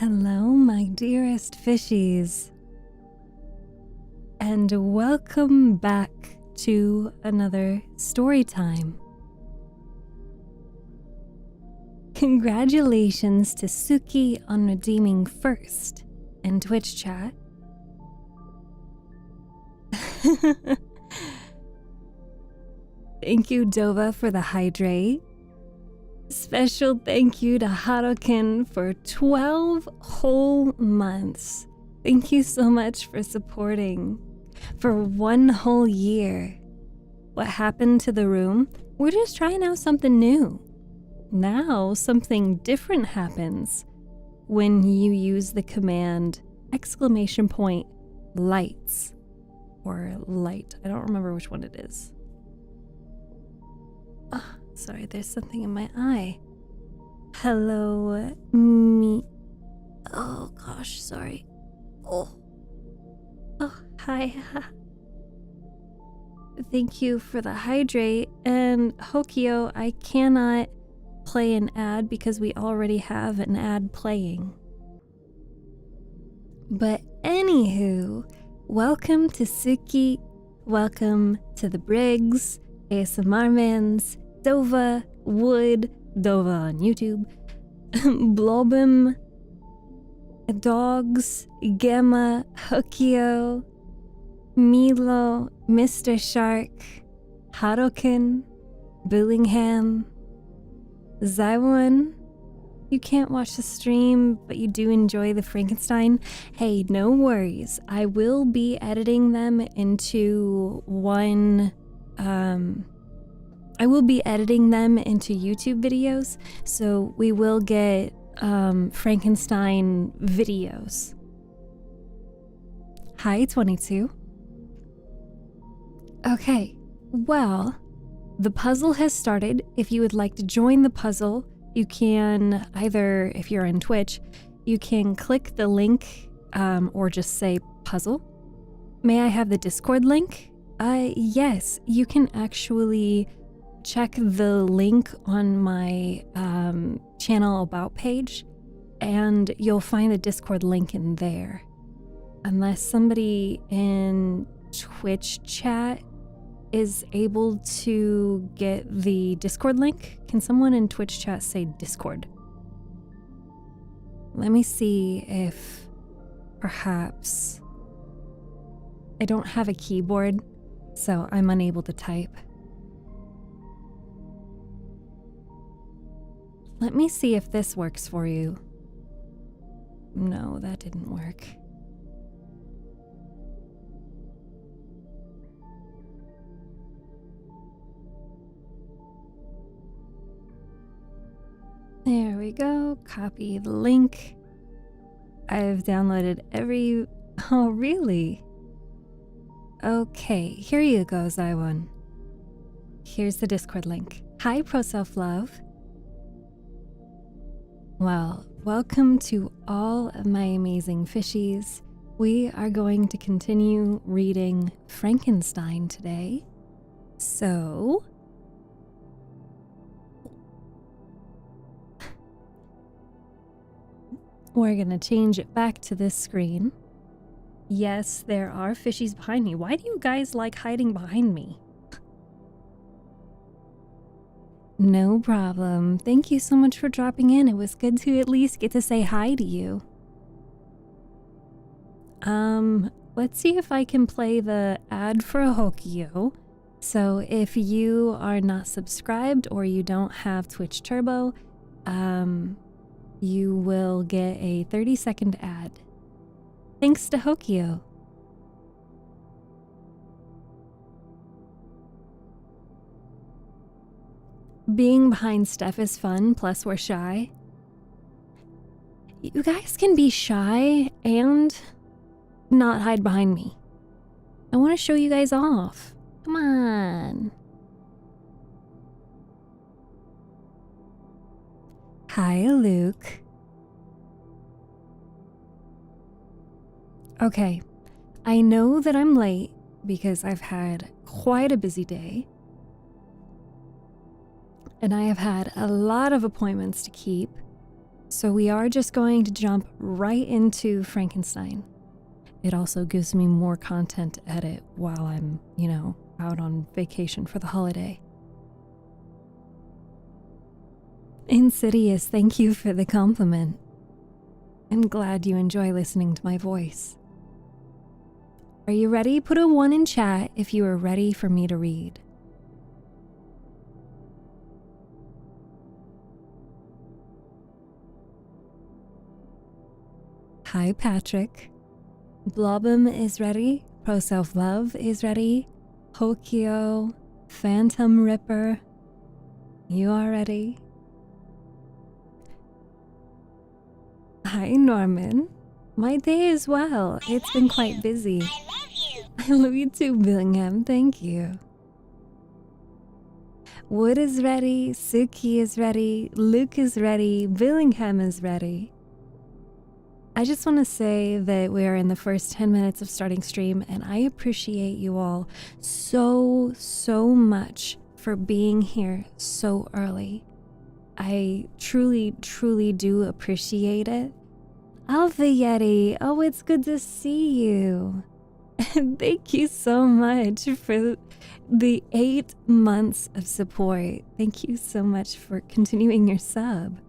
Hello, my dearest fishies, and welcome back to another story time. Congratulations to Suki on redeeming first in Twitch chat. Thank you, Dova, for the hydrate. Special thank you to Harukin for 12 whole months. Thank you so much for supporting. For 1 whole year. What happened to the room? We're just trying out something new. Now something different happens when you use the command !lights or light. I don't remember which one it is. Sorry, there's something in my eye. Hello, me. Oh gosh, sorry. Oh, hi. Thank you for the hydrate. And Hokio, I cannot play an ad because we already have an ad playing. But anywho, welcome to Suki. Welcome to the Briggs, ASMR Mans, Dova, Wood, Dova on YouTube, Blobim, Dogs, Gemma, Hokio, Milo, Mr. Shark, Harukin, Billingham, Zywon. You can't watch the stream, but you do enjoy the Frankenstein. Hey, no worries. I will be editing them into YouTube videos, so we will get Frankenstein videos. Hi, 22. Okay, well, the puzzle has started. If you would like to join the puzzle, you can either, if you're on Twitch, you can click the link or just say puzzle. May I have the Discord link? Yes, you can actually check the link on my channel about page and you'll find the Discord link in there. Unless somebody in Twitch chat is able to get the Discord link. Can someone in Twitch chat say Discord? Let me see if perhaps I don't have a keyboard, so I'm unable to type. Let me see if this works for you. No, that didn't work. There we go. Copy the link. I've downloaded every... Oh, really? Okay, here you go, Zywon. Here's the Discord link. Hi, Pro Self Love. Well, welcome to all of my amazing fishies. We are going to continue reading Frankenstein today. So... we're gonna change it back to this screen. Yes, there are fishies behind me. Why do you guys like hiding behind me? No problem. Thank you so much for dropping in. It was good to at least get to say hi to you. Let's see if I can play the ad for Hokio. So if you are not subscribed or you don't have Twitch Turbo, you will get a 30-second ad. Thanks to Hokio. Being behind Steph is fun, plus we're shy. You guys can be shy and not hide behind me. I want to show you guys off. Come on. Hi, Luke. Okay, I know that I'm late because I've had quite a busy day. And I have had a lot of appointments to keep. So we are just going to jump right into Frankenstein. It also gives me more content to edit while I'm, out on vacation for the holiday. Insidious, thank you for the compliment. I'm glad you enjoy listening to my voice. Are you ready? Put a 1 in chat if you are ready for me to read. Hi, Patrick. Blobum is ready. Pro Self Love is ready. Hokyo, Phantom Ripper, you are ready. Hi, Norman. My day as well. It's been quite busy. I love you too, Billingham. Thank you. Wood is ready. Suki is ready. Luke is ready. Billingham is ready. I just want to say that we are in the first 10 minutes of starting stream, and I appreciate you all so much for being here so early. I truly do appreciate it. Alpha Yeti, oh, it's good to see you. Thank you so much for the 8 months of support. Thank you so much for continuing your sub.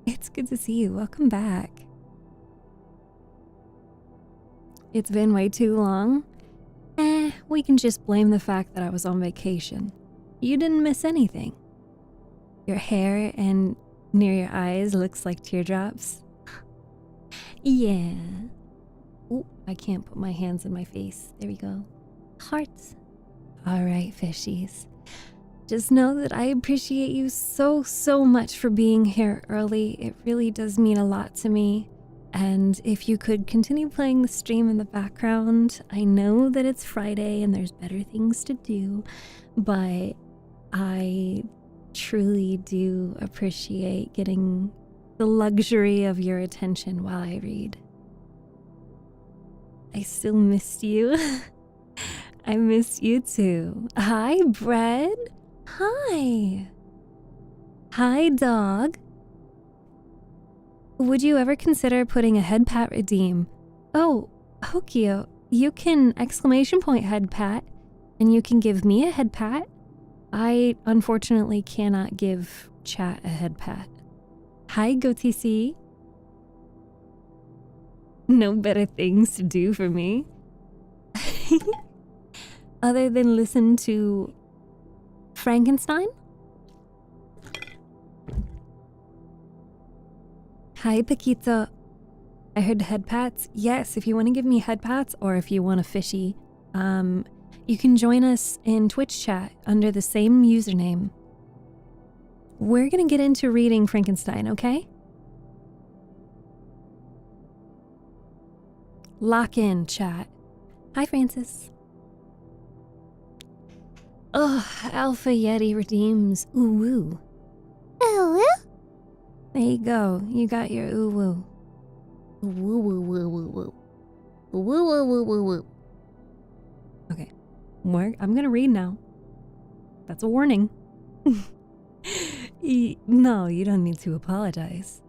It's good to see you. Welcome back. It's been way too long. We can just blame the fact that I was on vacation. You didn't miss anything. Your hair and near your eyes looks like teardrops. Yeah. Oh, I can't put my hands in my face. There we go. Hearts. All right, fishies. Just know that I appreciate you so much for being here early. It really does mean a lot to me. And if you could continue playing the stream in the background, I know that it's Friday and there's better things to do, but I truly do appreciate getting the luxury of your attention while I read. I still missed you. I missed you too. Hi, Bread. Hi. Hi, dog. Would you ever consider putting a head pat redeem? Oh, Hokyo, you can ! Head pat, and you can give me a head pat. I unfortunately cannot give chat a head pat. Hi, GoTC. No better things to do for me. Other than listen to Frankenstein? Hi, Paquito. I heard head pats. Yes, if you want to give me head pats or if you want a fishy, you can join us in Twitch chat under the same username. We're going to get into reading Frankenstein, okay? Lock in, chat. Hi, Francis. Oh, Alpha Yeti redeems. Ooh woo. Ooh woo. There you go. You got your ooh woo. Woo woo woo woo woo. Woo woo woo woo woo. Okay. I'm gonna read now. That's a warning. No, you don't need to apologize.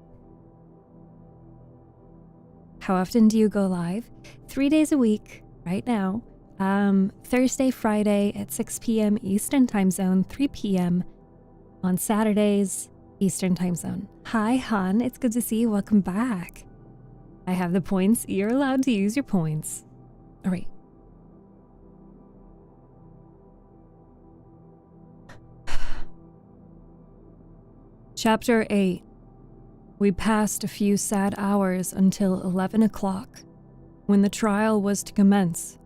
How often do you go live? 3 days a week, right now. Thursday, Friday at 6 p.m. Eastern Time Zone, 3 p.m. on Saturdays, Eastern Time Zone. Hi, Han. It's good to see you. Welcome back. I have the points. You're allowed to use your points. All right. Chapter 8. We passed a few sad hours until 11 o'clock, when the trial was to commence.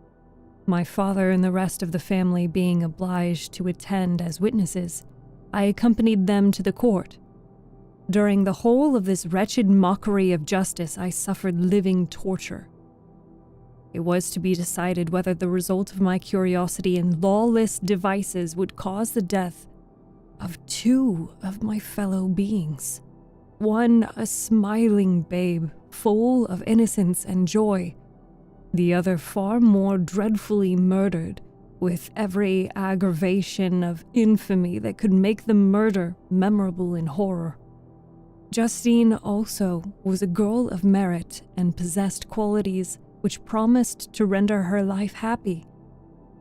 My father and the rest of the family being obliged to attend as witnesses, I accompanied them to the court. During the whole of this wretched mockery of justice, I suffered living torture. It was to be decided whether the result of my curiosity and lawless devices would cause the death of 2 of my fellow beings. One a smiling babe, full of innocence and joy. The other far more dreadfully murdered, with every aggravation of infamy that could make the murder memorable in horror. Justine also was a girl of merit and possessed qualities which promised to render her life happy.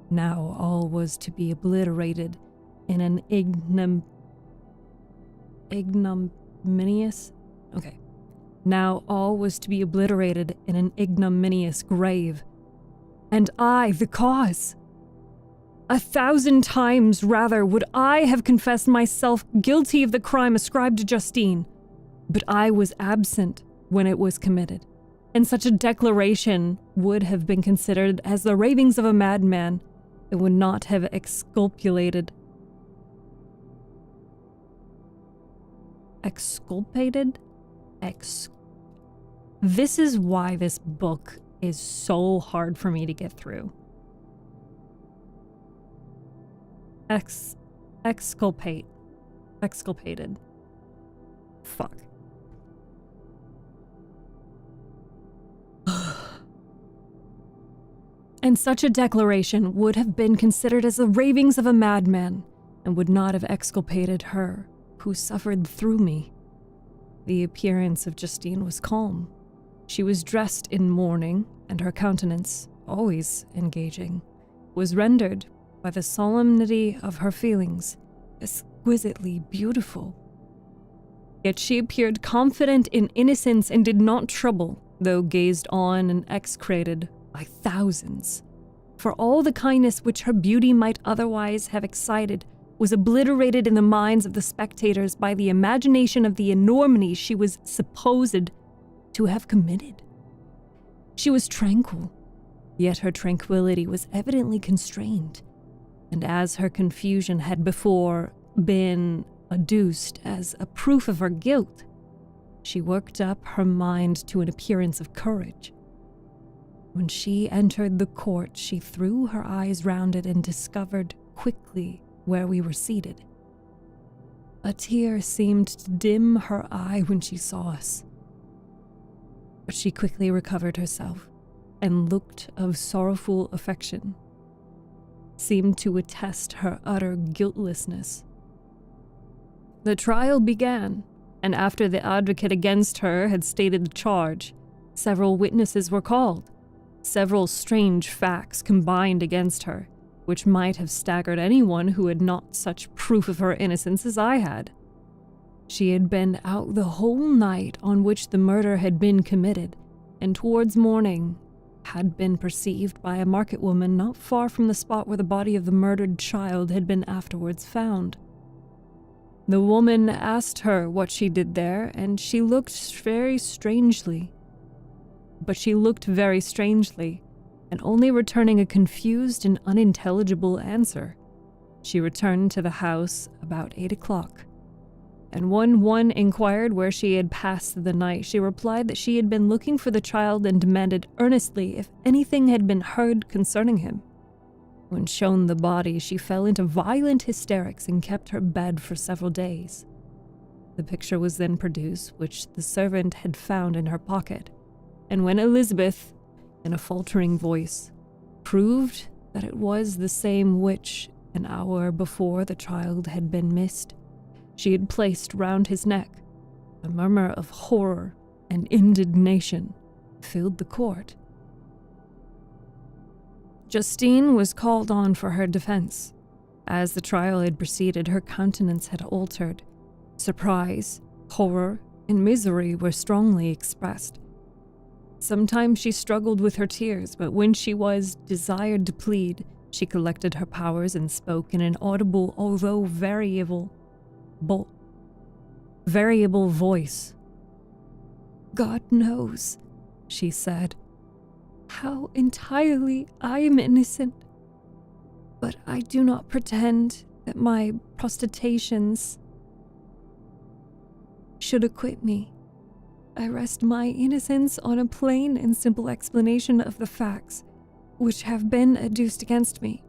Now all was to be obliterated in an ignominious grave. And I, the cause. 1,000 times rather would I have confessed myself guilty of the crime ascribed to Justine, but I was absent when it was committed, and such a declaration would have been considered as the ravings of a madman. It would not have exculpated. This is why this book is so hard for me to get through. Exculpated. Fuck. And such a declaration would have been considered as the ravings of a madman, and would not have exculpated her who suffered through me. The appearance of Justine was calm. She was dressed in mourning, and her countenance, always engaging, was rendered by the solemnity of her feelings exquisitely beautiful. Yet she appeared confident in innocence and did not trouble, though gazed on and execrated by thousands. For all the kindness which her beauty might otherwise have excited was obliterated in the minds of the spectators by the imagination of the enormity she was supposed to have committed. She was tranquil, yet her tranquility was evidently constrained, and as her confusion had before been adduced as a proof of her guilt, she worked up her mind to an appearance of courage. When she entered the court, she threw her eyes round it and discovered quickly where we were seated. A tear seemed to dim her eye when she saw us, but she quickly recovered herself and looked of sorrowful affection, seemed to attest her utter guiltlessness. The trial began, and after the advocate against her had stated the charge, several witnesses were called. Several strange facts combined against her, which might have staggered anyone who had not such proof of her innocence as I had. She had been out the whole night on which the murder had been committed, and towards morning had been perceived by a market woman not far from the spot where the body of the murdered child had been afterwards found. The woman asked her what she did there, and she looked very strangely, and only returning a confused and unintelligible answer. She returned to the house about 8 o'clock, and when one inquired where she had passed the night, she replied that she had been looking for the child and demanded earnestly if anything had been heard concerning him. When shown the body, she fell into violent hysterics and kept her bed for several days. The picture was then produced, which the servant had found in her pocket, and when Elizabeth, in a faltering voice, proved that it was the same which, an hour before the child had been missed, she had placed round his neck, a murmur of horror and indignation filled the court. Justine was called on for her defense. As the trial had proceeded, her countenance had altered. Surprise, horror, and misery were strongly expressed. Sometimes she struggled with her tears, but when she was desired to plead, she collected her powers and spoke in an audible, although variable voice. "God knows," she said, "how entirely I am innocent, but I do not pretend that my protestations should acquit me. I rest my innocence on a plain and simple explanation of the facts which have been adduced against me,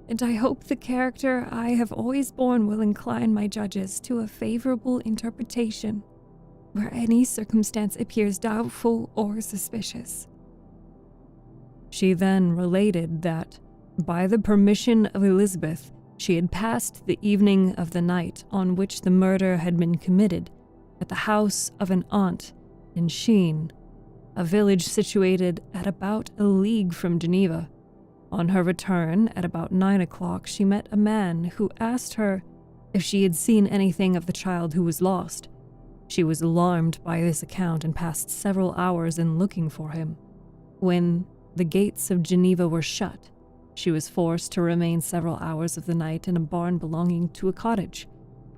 and I hope the character I have always borne will incline my judges to a favorable interpretation where any circumstance appears doubtful or suspicious." She then related that, by the permission of Elizabeth, she had passed the evening of the night on which the murder had been committed at the house of an aunt in Sheen, a village situated at about a league from Geneva. On her return, at about 9 o'clock, she met a man who asked her if she had seen anything of the child who was lost. She was alarmed by this account and passed several hours in looking for him. When the gates of Geneva were shut, she was forced to remain several hours of the night in a barn belonging to a cottage,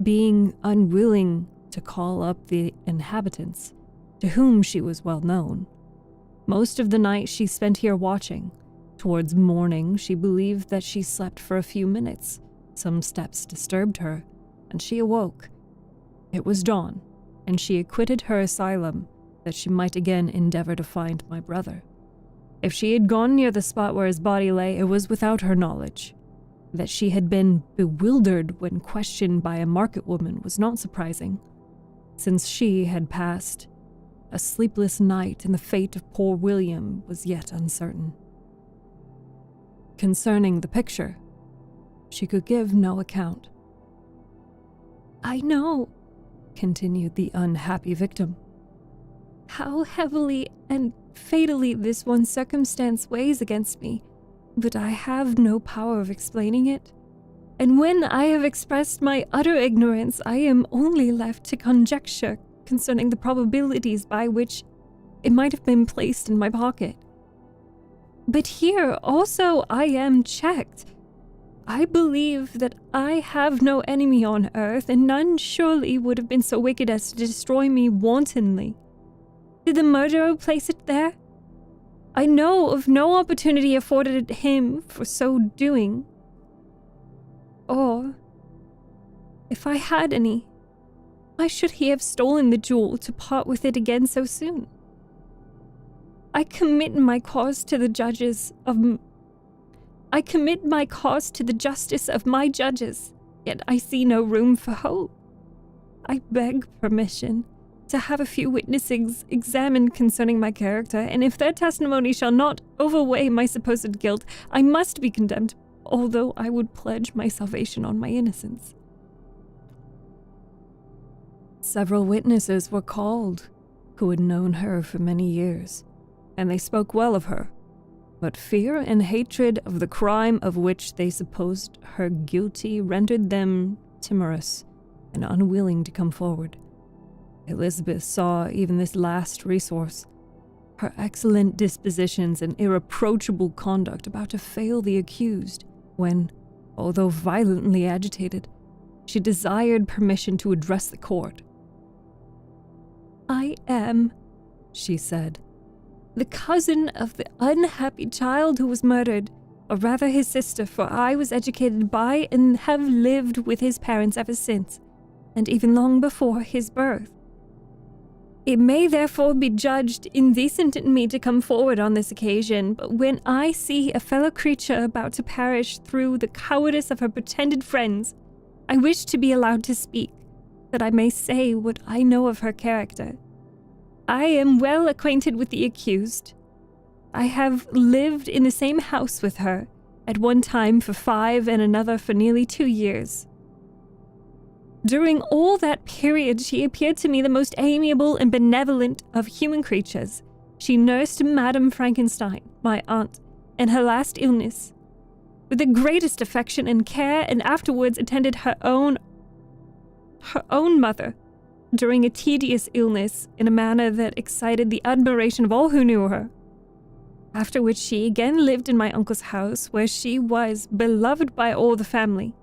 being unwilling to call up the inhabitants, to whom she was well known. Most of the night she spent here watching. Towards morning, she believed that she slept for a few minutes. Some steps disturbed her, and she awoke. It was dawn, and she quitted her asylum that she might again endeavor to find my brother. If she had gone near the spot where his body lay, it was without her knowledge. That she had been bewildered when questioned by a market woman was not surprising, since she had passed a sleepless night and the fate of poor William was yet uncertain. Concerning the picture, she could give no account. "I know," continued the unhappy victim, "how heavily and fatally this one circumstance weighs against me, but I have no power of explaining it. And when I have expressed my utter ignorance, I am only left to conjecture concerning the probabilities by which it might have been placed in my pocket. But here also I am checked. I believe that I have no enemy on earth, and none surely would have been so wicked as to destroy me wantonly. Did the murderer place it there? I know of no opportunity afforded him for so doing. Or, if I had any, why should he have stolen the jewel to part with it again so soon? I commit my cause to the justice of my judges, yet I see no room for hope. I beg permission to have a few witnesses examined concerning my character, and if their testimony shall not overweigh my supposed guilt, I must be condemned, although I would pledge my salvation on my innocence." Several witnesses were called who had known her for many years, and they spoke well of her, but fear and hatred of the crime of which they supposed her guilty rendered them timorous and unwilling to come forward. Elizabeth saw even this last resource, her excellent dispositions and irreproachable conduct, about to fail the accused, when, although violently agitated, she desired permission to address the court. "I am," she said, "the cousin of the unhappy child who was murdered, or rather his sister, for I was educated by and have lived with his parents ever since, and even long before his birth. It may therefore be judged indecent in me to come forward on this occasion, but when I see a fellow creature about to perish through the cowardice of her pretended friends, I wish to be allowed to speak, that I may say what I know of her character. I am well acquainted with the accused. I have lived in the same house with her, at one time for 5 and another for nearly 2 years. During all that period, she appeared to me the most amiable and benevolent of human creatures. She nursed Madame Frankenstein, my aunt, in her last illness, with the greatest affection and care, and afterwards attended her own mother during a tedious illness in a manner that excited the admiration of all who knew her. After which she again lived in my uncle's house, where she was beloved by all the family.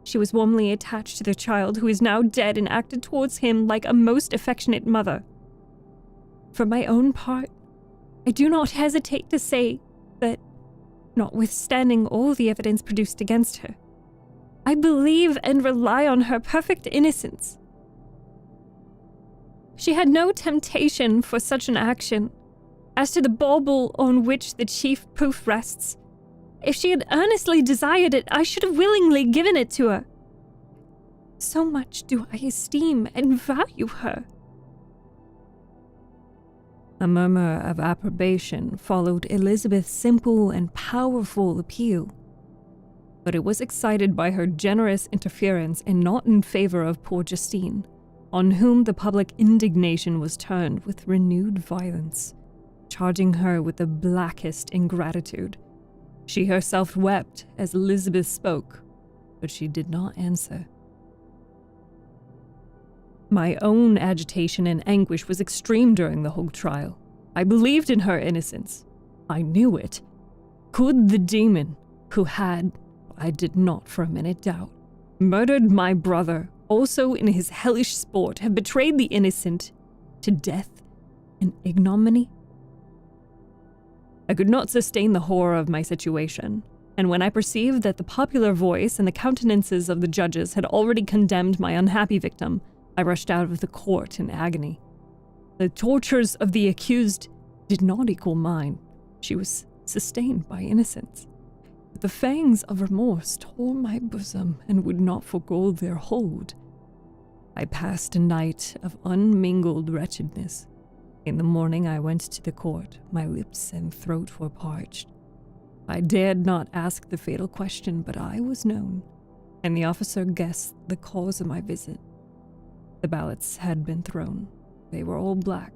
She was warmly attached to the child, who is now dead, and acted towards him like a most affectionate mother. For my own part, I do not hesitate to say that, notwithstanding all the evidence produced against her, I believe and rely on her perfect innocence. She had no temptation for such an action. As to the bauble on which the chief proof rests, if she had earnestly desired it, I should have willingly given it to her. So much do I esteem and value her." A murmur of approbation followed Elizabeth's simple and powerful appeal, but it was excited by her generous interference and not in favor of poor Justine, on whom the public indignation was turned with renewed violence, charging her with the blackest ingratitude. She herself wept as Elizabeth spoke, but she did not answer. My own agitation and anguish was extreme during the whole trial. I believed in her innocence. I knew it. Could the demon, who had, I did not for a minute doubt, murdered my brother, also in his hellish sport, have betrayed the innocent to death and ignominy? I could not sustain the horror of my situation, and when I perceived that the popular voice and the countenances of the judges had already condemned my unhappy victim, I rushed out of the court in agony. The tortures of the accused did not equal mine. She was sustained by innocence. The fangs of remorse tore my bosom and would not forego their hold. I passed a night of unmingled wretchedness. In the morning I went to the court. My lips and throat were parched. I dared not ask the fatal question, but I was known, and the officer guessed the cause of my visit. The ballots had been thrown. They were all black,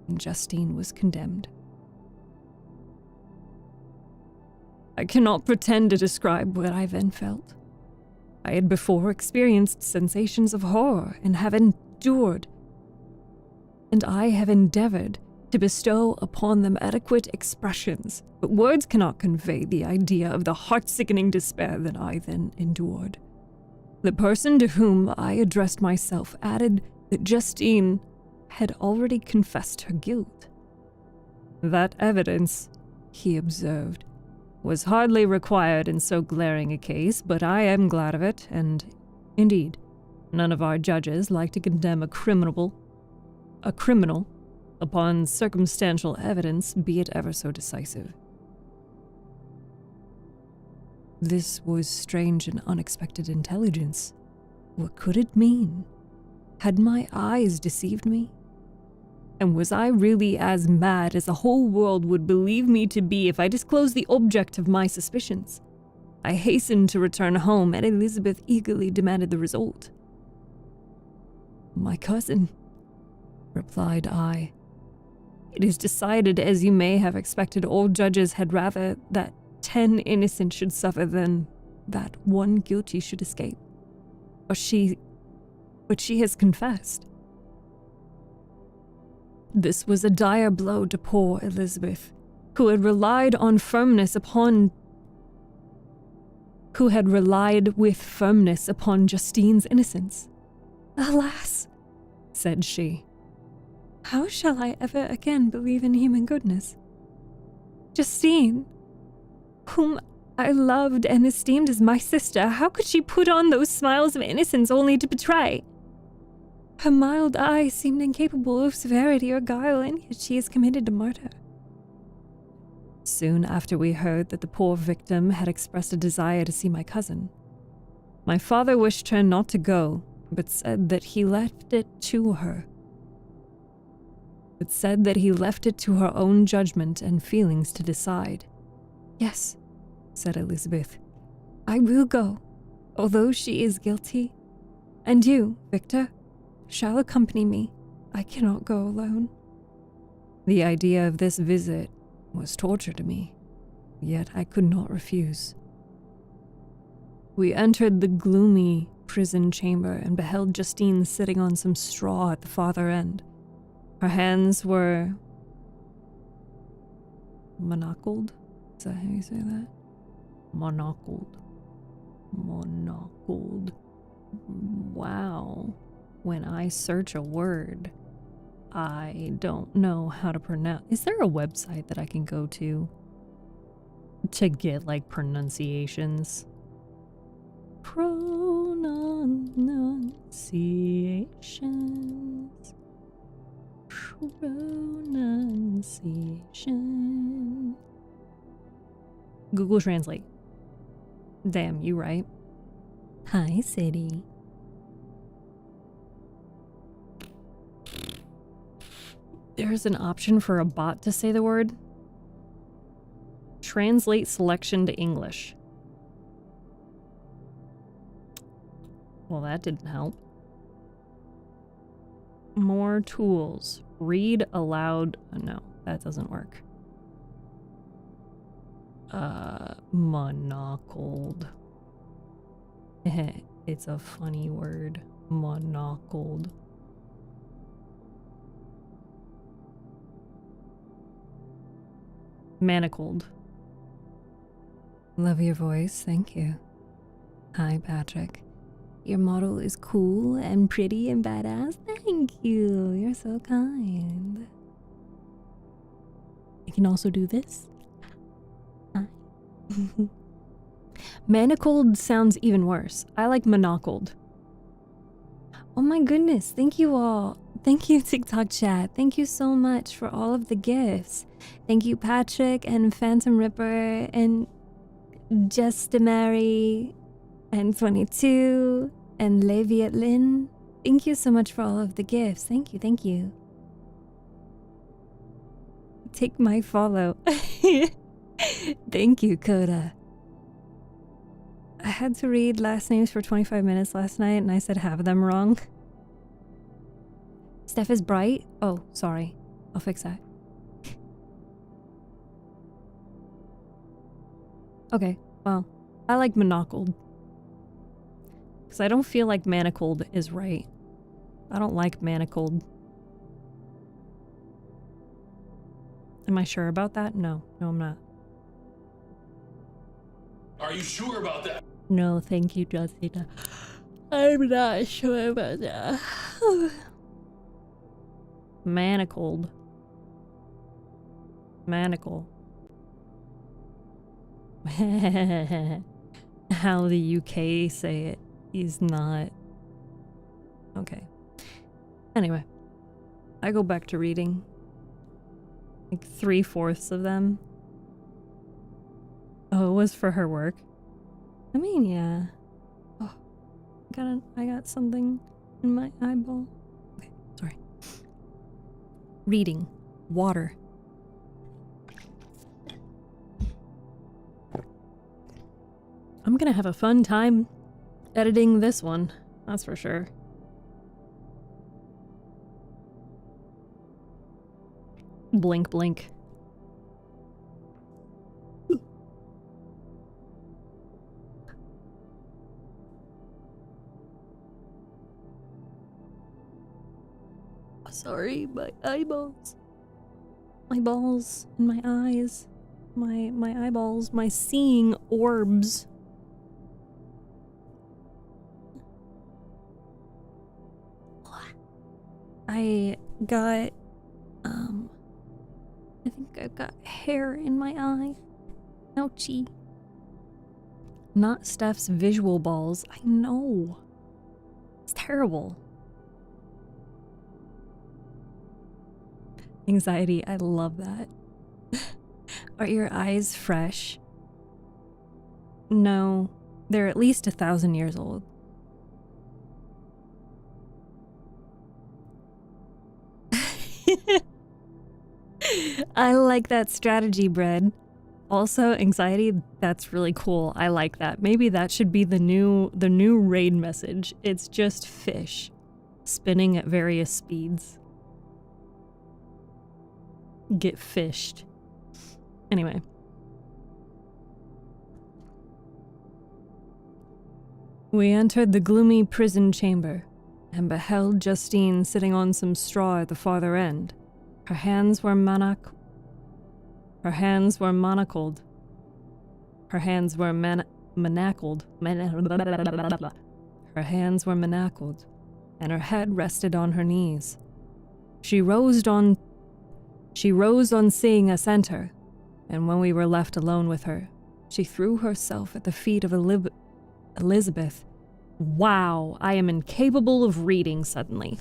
and Justine was condemned. I cannot pretend to describe what I then felt. I had before experienced sensations of horror and have endured, and I have endeavored to bestow upon them adequate expressions, but words cannot convey the idea of the heart-sickening despair that I then endured. The person to whom I addressed myself added that Justine had already confessed her guilt. That evidence, he observed, was hardly required in so glaring a case, but I am glad of it, and, indeed, none of our judges like to condemn a criminal upon circumstantial evidence, be it ever so decisive. This was strange and unexpected intelligence. What could it mean? Had my eyes deceived me? And was I really as mad as the whole world would believe me to be if I disclosed the object of my suspicions? I hastened to return home, and Elizabeth eagerly demanded the result. "My cousin," replied I. "It is decided, as you may have expected. All judges had rather that 10 innocent should suffer than that one guilty should escape. But she has confessed." This was a dire blow to poor Elizabeth, who had relied with firmness upon Justine's innocence. "Alas," said she, "how shall I ever again believe in human goodness? Justine, whom I loved and esteemed as my sister, how could she put on those smiles of innocence only to betray? Her mild eyes seemed incapable of severity or guile, and yet she has committed a murder." Soon after we heard that the poor victim had expressed a desire to see my cousin. My father wished her not to go, but said that he left it to her. Own judgment and feelings to decide. "Yes," said Elizabeth, "I will go, although she is guilty. And you, Victor, shall accompany me. I cannot go alone." The idea of this visit was torture to me, yet I could not refuse. We entered the gloomy prison chamber and beheld Justine sitting on some straw at the farther end. Her hands were monocled. Is that how you say that? Monocled. Wow. When I search a word, I don't know how to pronounce. Is there a website that I can go to get like pronunciations? Pronunciations. Google Translate. Damn, you right. Hi, city. There's an option for a bot to say the word. Translate selection to English. Well, that didn't help. More tools. Read aloud. No, that doesn't work. Monocled. It's a funny word. Monocled. Manacled. Love your voice, thank you. Hi, Patrick. Your model is cool and pretty and badass. Thank you. You're so kind. I can also do this. Hi. Manacled sounds even worse. I like monocled. Oh my goodness. Thank you all. Thank you, TikTok chat. Thank you so much for all of the gifts. Thank you, Patrick and Phantom Ripper and Justamary and 22 and Leviat Lynn. Thank you so much for all of the gifts. Thank you, thank you. Take my follow. Thank you, Coda. I had to read last names for 25 minutes last night and I said half of them wrong. Steph is bright? Oh, sorry. I'll fix that. Okay, well, I like monocled. Because I don't feel like manacled is right. I don't like manacled. Am I sure about that? No, I'm not. Are you sure about that? No, thank you, Justina. I'm not sure about that. Manacled. Manacle. How the UK say it is not. Okay. Anyway, I go back to reading. Like 3/4 of them. Oh, it was for her work. I mean, yeah. Oh, I got something in my eyeball. Okay, sorry. Reading. Water. I'm gonna have a fun time editing this one, that's for sure. Blink, blink. Sorry, my eyeballs. My balls and my eyes. My eyeballs, my seeing orbs. I got, I think I got hair in my eye. Ouchie. Not Steph's visual balls. I know. It's terrible. Anxiety, I love that. Are your eyes fresh? No, they're at least 1,000 years old. I like that strategy, Bread. Also, anxiety, that's really cool. I like that. Maybe that should be the new raid message. It's just fish spinning at various speeds. Get fished. Anyway. We entered the gloomy prison chamber and beheld Justine sitting on some straw at the farther end. Her hands were manacled. Her hands were manacled. Her hands were manacled, and her head rested on her knees. She rose on seeing us enter, and when we were left alone with her, she threw herself at the feet of Elizabeth. Wow, I am incapable of reading suddenly.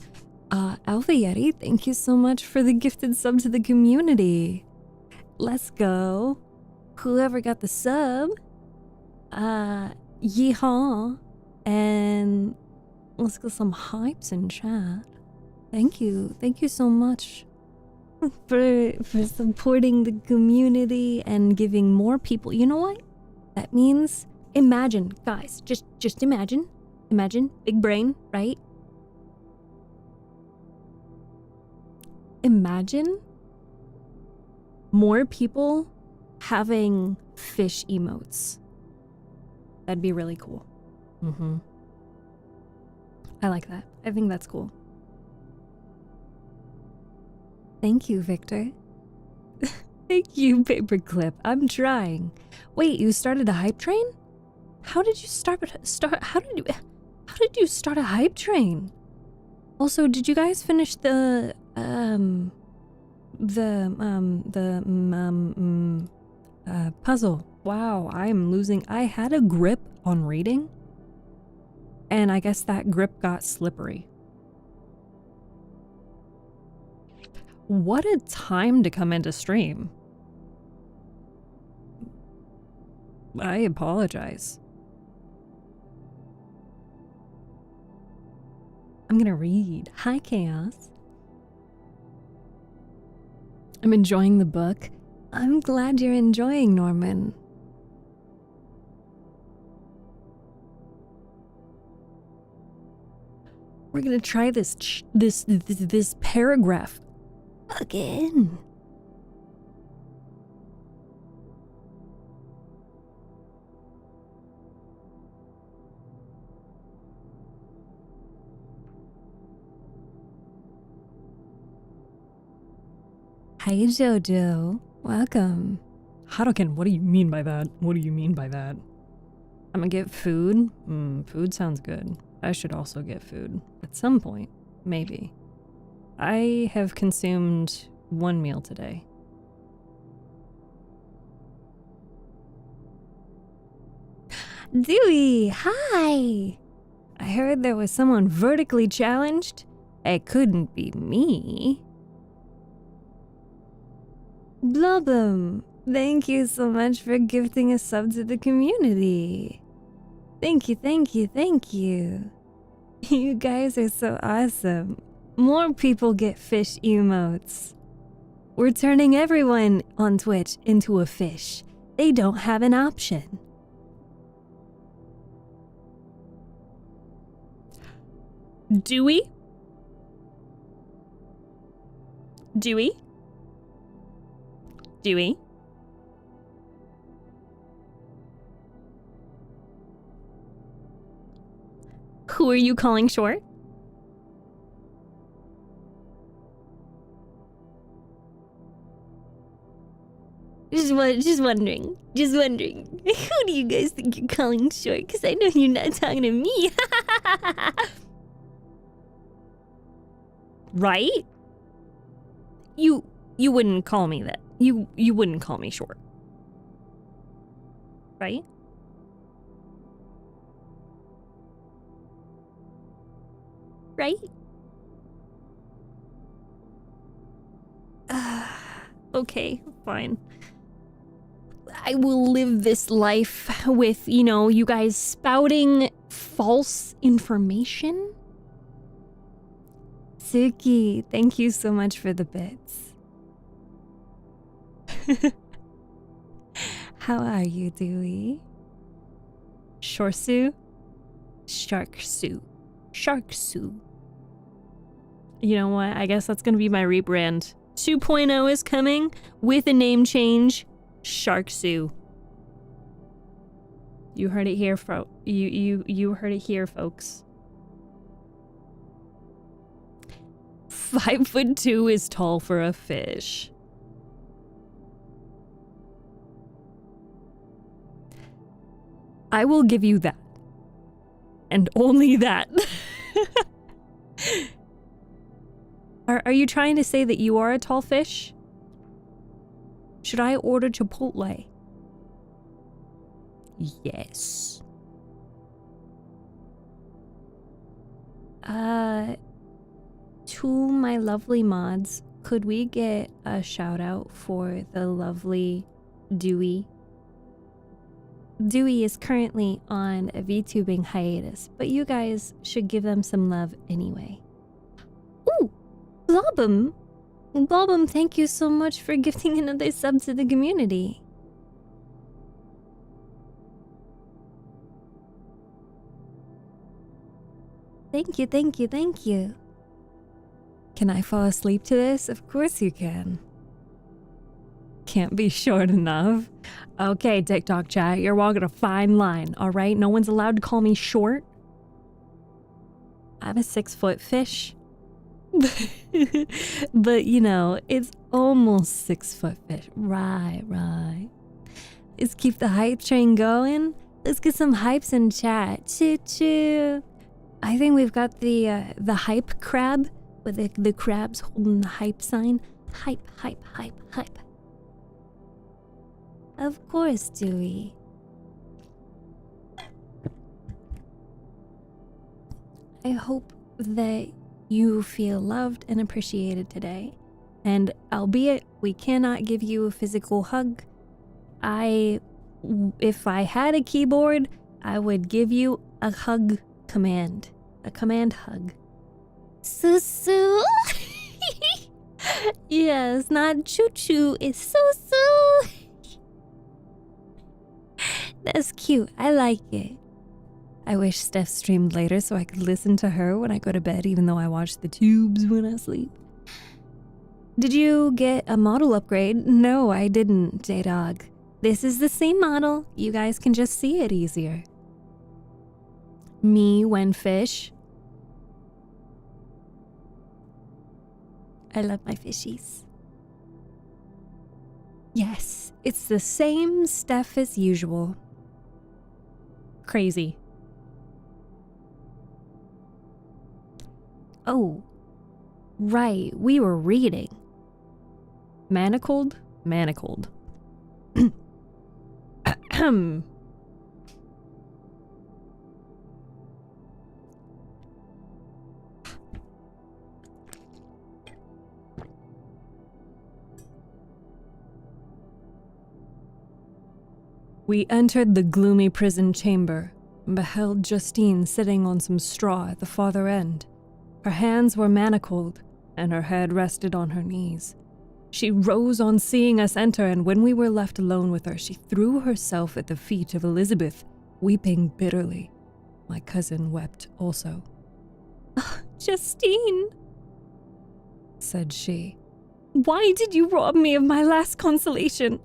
Alpha Yeti, thank you so much for the gifted sub to the community. Let's go. Whoever got the sub, yeehaw, and let's get some hypes in chat. Thank you so much for supporting the community and giving more people. You know what? That means, imagine, guys, just imagine, big brain, right? imagine more people having fish emotes. That'd be really cool. I like that. I think that's cool. Thank you, Victor. Thank you, Paperclip. I'm trying. Wait, you started a hype train? How did you start how did you start a hype train? Also, did you guys finish the puzzle? Wow, I had a grip on reading, and I guess that grip got slippery. What a time to come into stream. I apologize. I'm gonna read. Hi, Chaos. I'm enjoying the book. I'm glad you're enjoying, Norman. We're gonna try this paragraph again. Hi, Jojo. Welcome. Haruken, what do you mean by that? What do you mean by that? I'm gonna get food? Food sounds good. I should also get food. At some point. Maybe. I have consumed one meal today. Dewey, hi! I heard there was someone vertically challenged. It couldn't be me. Blubum, thank you so much for gifting a sub to the community. Thank you, thank you, thank you. You guys are so awesome. More people get fish emotes. We're turning everyone on Twitch into a fish. They don't have an option. Dewey? Dewey? Dewey? Who are you calling short? Just wondering. Who do you guys think you're calling short? Because I know you're not talking to me. Right? You wouldn't call me that. You wouldn't call me short. Right? Right? Okay, fine. I will live this life with, you guys spouting false information. Suki, thank you so much for the bits. How are you, Dewey? Shorsu? Sharksu. You know what? I guess that's gonna be my rebrand. 2.0 is coming with a name change. Sharksu. You heard it here, you heard it here, folks. 5'2" is tall for a fish. I will give you that. And only that. Are you trying to say that you are a tall fish? Should I order Chipotle? Yes. To my lovely mods, could we get a shout out for the lovely Dewey? Dewey is currently on a VTubing hiatus, but you guys should give them some love anyway. Ooh, Blobum! Blobum, thank you so much for gifting another sub to the community. Thank you. Can I fall asleep to this? Of course you can. Can't be short enough. Okay, TikTok chat, you're walking a fine line, all right? No one's allowed to call me short. I'm a 6-foot fish. But, you know, it's almost 6-foot fish. Right. Let's keep the hype train going. Let's get some hypes in chat. Choo-choo. I think we've got the hype crab with the crabs holding the hype sign. Hype. Of course, Dewey. I hope that you feel loved and appreciated today. And albeit we cannot give you a physical hug, if I had a keyboard, I would give you a hug command. A command hug. StephTsu. Yes, not choo-choo, it's StephTsu. That's cute. I like it. I wish Steph streamed later so I could listen to her when I go to bed, even though I watch the tubes when I sleep. Did you get a model upgrade? No, I didn't, J-Dog. This is the same model. You guys can just see it easier. Me when fish. I love my fishies. Yes, it's the same Steph as usual. Crazy. Oh, right, we were reading. Manacled? Manacled. We entered the gloomy prison chamber and beheld Justine sitting on some straw at the farther end. Her hands were manacled, and her head rested on her knees. She rose on seeing us enter, and when we were left alone with her, she threw herself at the feet of Elizabeth, weeping bitterly. My cousin wept also. Justine, said she, why did you rob me of my last consolation?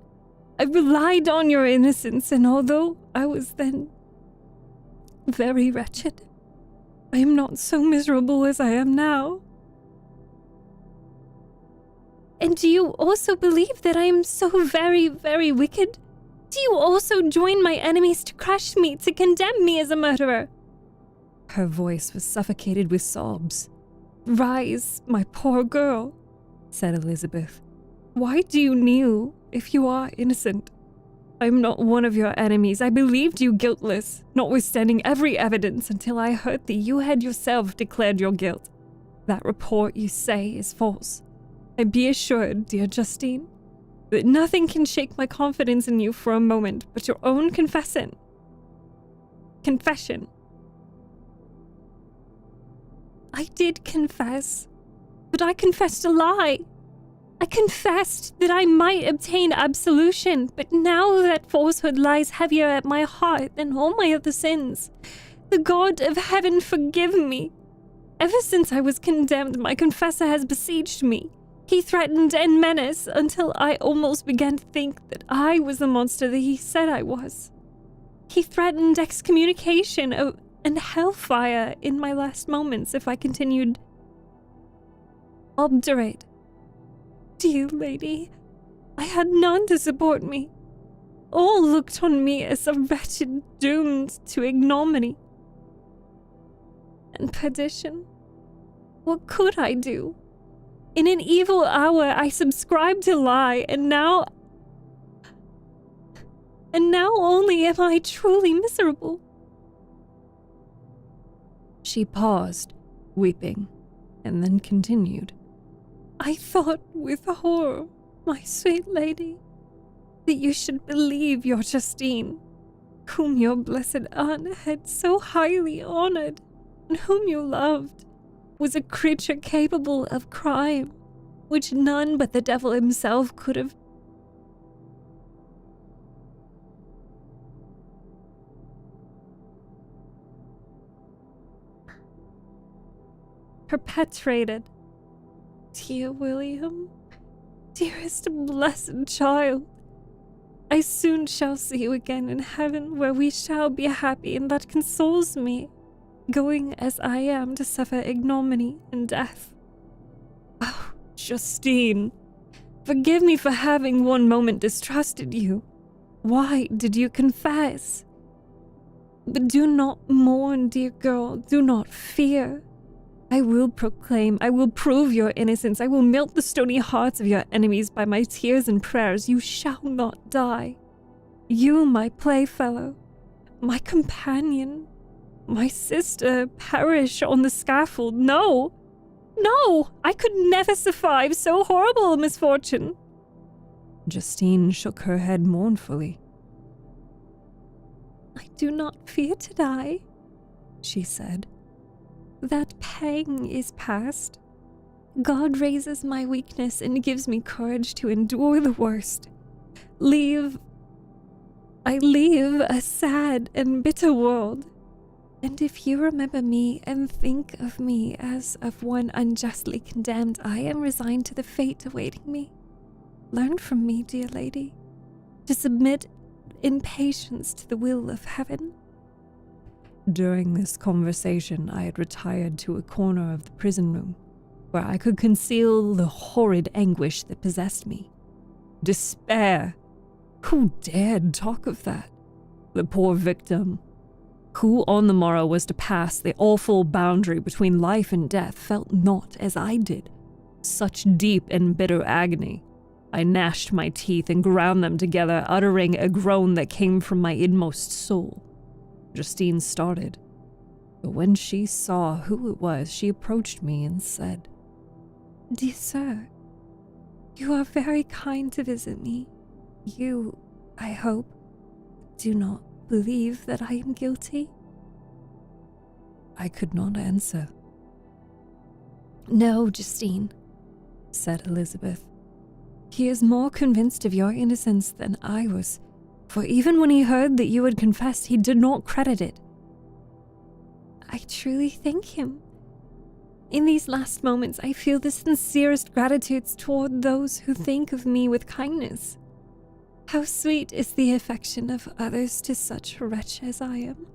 I relied on your innocence, and although I was then very wretched, I am not so miserable as I am now. And do you also believe that I am so very, very wicked? Do you also join my enemies to crush me, to condemn me as a murderer? Her voice was suffocated with sobs. Rise, my poor girl, said Elizabeth. Why do you kneel if you are innocent? I am not one of your enemies. I believed you guiltless, notwithstanding every evidence, until I heard that you had yourself declared your guilt. That report, you say, is false. And be assured, dear Justine, that nothing can shake my confidence in you for a moment but your own confession. I did confess, but I confessed a lie. I confessed that I might obtain absolution, but now that falsehood lies heavier at my heart than all my other sins. The God of heaven forgive me. Ever since I was condemned, my confessor has besieged me. He threatened and menaced until I almost began to think that I was the monster that he said I was. He threatened excommunication and hellfire in my last moments if I continued obdurate. Dear lady, I had none to support me. All looked on me as a wretched doomed to ignominy and perdition. What could I do? In an evil hour, I subscribed to lie, and now only am I truly miserable. She paused, weeping, and then continued. I thought with horror, my sweet lady, that you should believe your Justine, whom your blessed aunt had so highly honored, and whom you loved, was a creature capable of crime, which none but the devil himself could have perpetrated. dear William, dearest blessed child, I soon shall see you again in heaven, where we shall be happy, and that consoles me, going as I am to suffer ignominy and death. Oh, Justine, forgive me for having one moment distrusted you. Why did you confess? But do not mourn, dear girl, do not fear. I will proclaim, I will prove your innocence, I will melt the stony hearts of your enemies by my tears and prayers. You shall not die. You, my playfellow, my companion, my sister, perish on the scaffold. No, no, I could never survive so horrible a misfortune. Justine shook her head mournfully. I do not fear to die, she said. That pang is past. God raises my weakness and gives me courage to endure the worst. I leave a sad and bitter world. And if you remember me and think of me as of one unjustly condemned, I am resigned to the fate awaiting me. Learn from me, dear lady, to submit in patience to the will of heaven. During this conversation, I had retired to a corner of the prison room, where I could conceal the horrid anguish that possessed me. Despair! Who dared talk of that? The poor victim, who on the morrow was to pass the awful boundary between life and death, felt not as I did. Such deep and bitter agony. I gnashed my teeth and ground them together, uttering a groan that came from my inmost soul. Justine started, but when she saw who it was, she approached me and said, Dear sir, you are very kind to visit me. You, I hope, do not believe that I am guilty? I could not answer. No, Justine, said Elizabeth. He is more convinced of your innocence than I was, for even when he heard that you had confessed, he did not credit it. I truly thank him. In these last moments, I feel the sincerest gratitude toward those who think of me with kindness. How sweet is the affection of others to such a wretch as I am.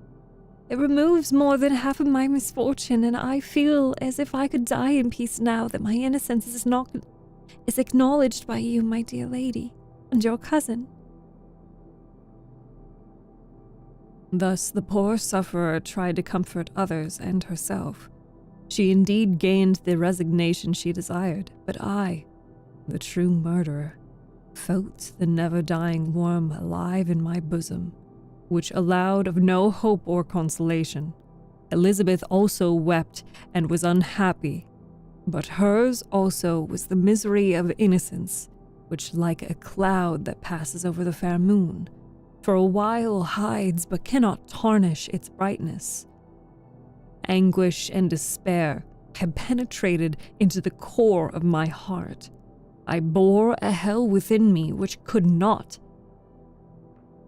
It removes more than half of my misfortune, and I feel as if I could die in peace now that my innocence is acknowledged by you, my dear lady, and your cousin. Thus the poor sufferer tried to comfort others and herself. She indeed gained the resignation she desired, but I, the true murderer, felt the never-dying worm alive in my bosom, which allowed of no hope or consolation. Elizabeth also wept and was unhappy, but hers also was the misery of innocence, which, like a cloud that passes over the fair moon, for a while hides but cannot tarnish its brightness. Anguish and despair had penetrated into the core of my heart. I bore a hell within me which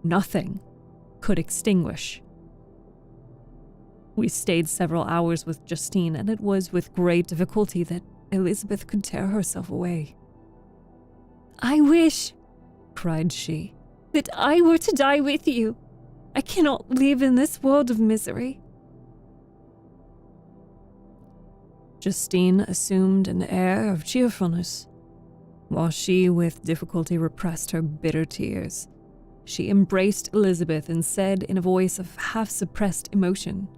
nothing could extinguish. We stayed several hours with Justine, and it was with great difficulty that Elizabeth could tear herself away. I wish, cried she, that I were to die with you. I cannot live in this world of misery. Justine assumed an air of cheerfulness, while she with difficulty repressed her bitter tears. She embraced Elizabeth and said in a voice of half-suppressed emotion,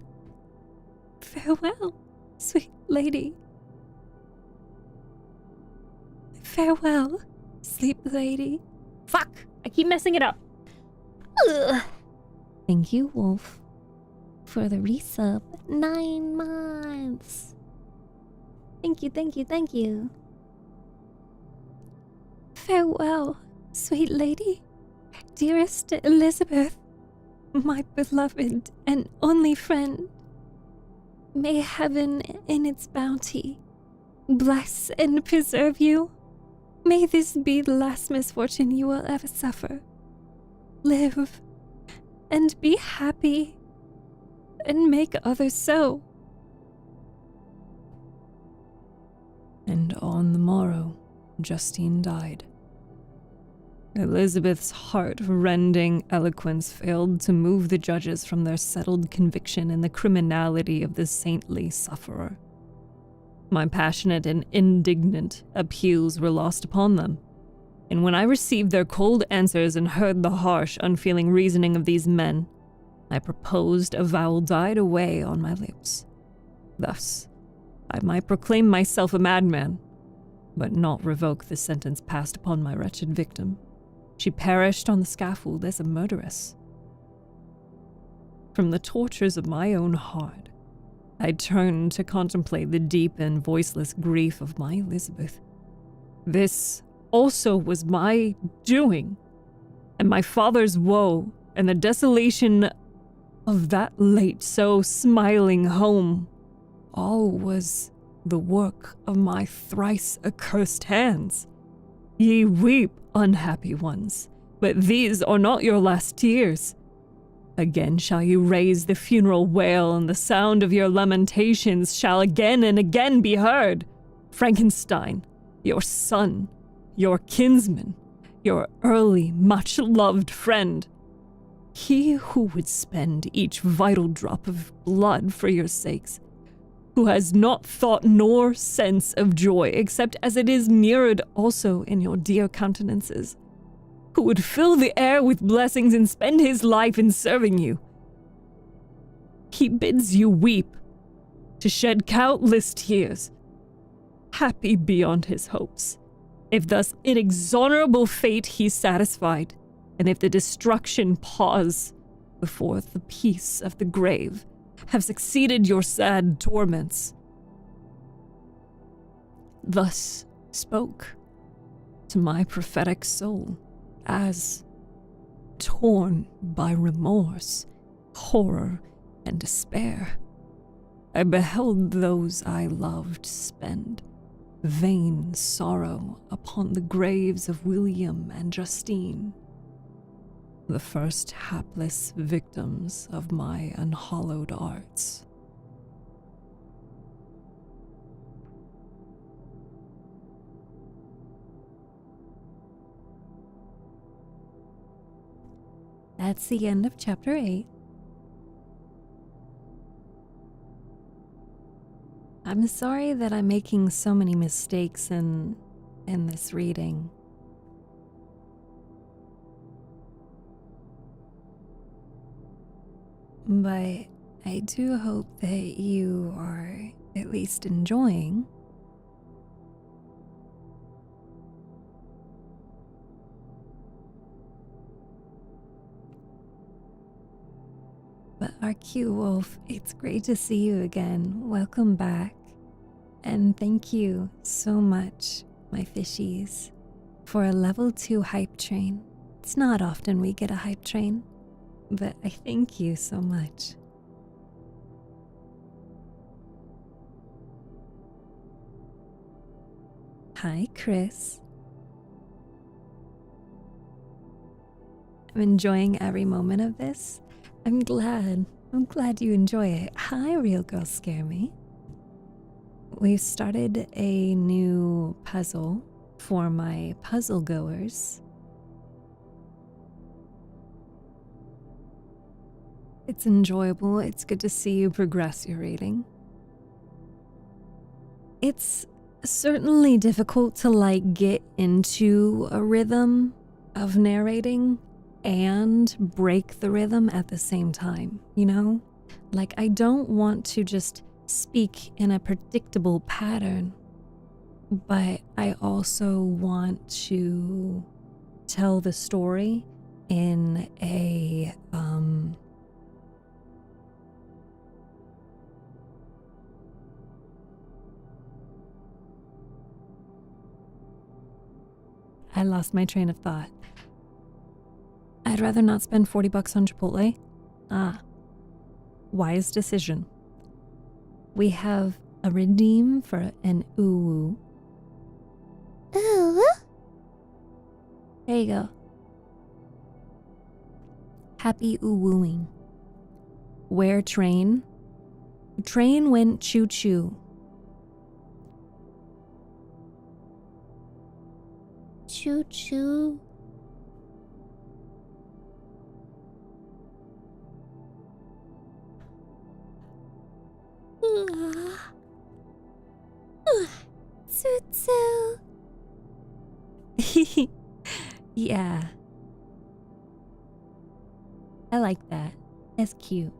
Farewell, sweet lady. Farewell, sleep lady. Fuck! I keep messing it up. Ugh. Thank you, Wolf, for the resub. 9 months. Thank you, thank you, thank you. Farewell, sweet lady. Dearest Elizabeth, my beloved and only friend. May heaven in its bounty bless and preserve you. May this be the last misfortune you will ever suffer. Live and be happy and make others so. And on the morrow, Justine died. Elizabeth's heart-rending eloquence failed to move the judges from their settled conviction in the criminality of the saintly sufferer. My passionate and indignant appeals were lost upon them, and when I received their cold answers and heard the harsh, unfeeling reasoning of these men, my proposed avowal died away on my lips. Thus, I might proclaim myself a madman, but not revoke the sentence passed upon my wretched victim. She perished on the scaffold as a murderess. From the tortures of my own heart, I turned to contemplate the deep and voiceless grief of my Elizabeth. This also was my doing, and my father's woe, and the desolation of that late so smiling home, all was the work of my thrice accursed hands. Ye weep, unhappy ones, but these are not your last tears. Again shall you raise the funeral wail, and the sound of your lamentations shall again and again be heard. Frankenstein, your son, your kinsman, your early, much-loved friend, he who would spend each vital drop of blood for your sakes, who has not thought nor sense of joy except as it is mirrored also in your dear countenances, who would fill the air with blessings and spend his life in serving you. He bids you weep, to shed countless tears, happy beyond his hopes, if thus inexorable fate he satisfied, and if the destruction pause before the peace of the grave have succeeded your sad torments. Thus spoke to my prophetic soul, as, torn by remorse, horror, and despair, I beheld those I loved spend vain sorrow upon the graves of William and Justine, the first hapless victims of my unhallowed arts. That's the end of chapter 8. I'm sorry that I'm making so many mistakes in this reading. But I do hope that you are at least enjoying. But our cute wolf, it's great to see you again. Welcome back. And thank you so much, my fishies, for a level 2 hype train. It's not often we get a hype train, but I thank you so much. Hi, Chris. I'm enjoying every moment of this. I'm glad you enjoy it. Hi, Real Girl Scare Me. We've started a new puzzle for my puzzle goers. It's enjoyable. It's good to see you progress your reading. It's certainly difficult to get into a rhythm of narrating and break the rhythm at the same time, you know? I don't want to just speak in a predictable pattern, but I also want to tell the story in a I lost my train of thought. I'd rather not spend $40 on Chipotle. Wise decision. We have a redeem for an uwu. Ooh. There you go. Happy uwooing. Where train? Train went choo-choo. Choo choo. StephTsu. Yeah. I like that. That's cute.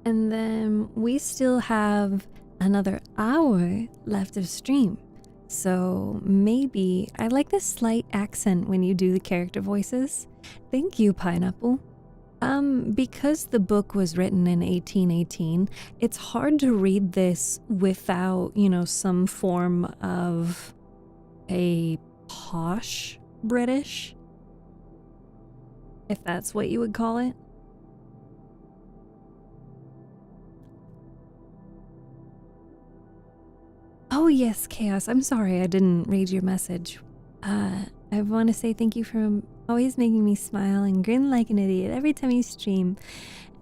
And then we still have another hour left of stream. So maybe I like the slight accent when you do the character voices. Thank you, Pineapple. Because the book was written in 1818, it's hard to read this without, some form of a posh British, if that's what you would call it. Oh yes, Chaos. I'm sorry I didn't read your message. I want to say thank you for always making me smile and grin like an idiot every time you stream.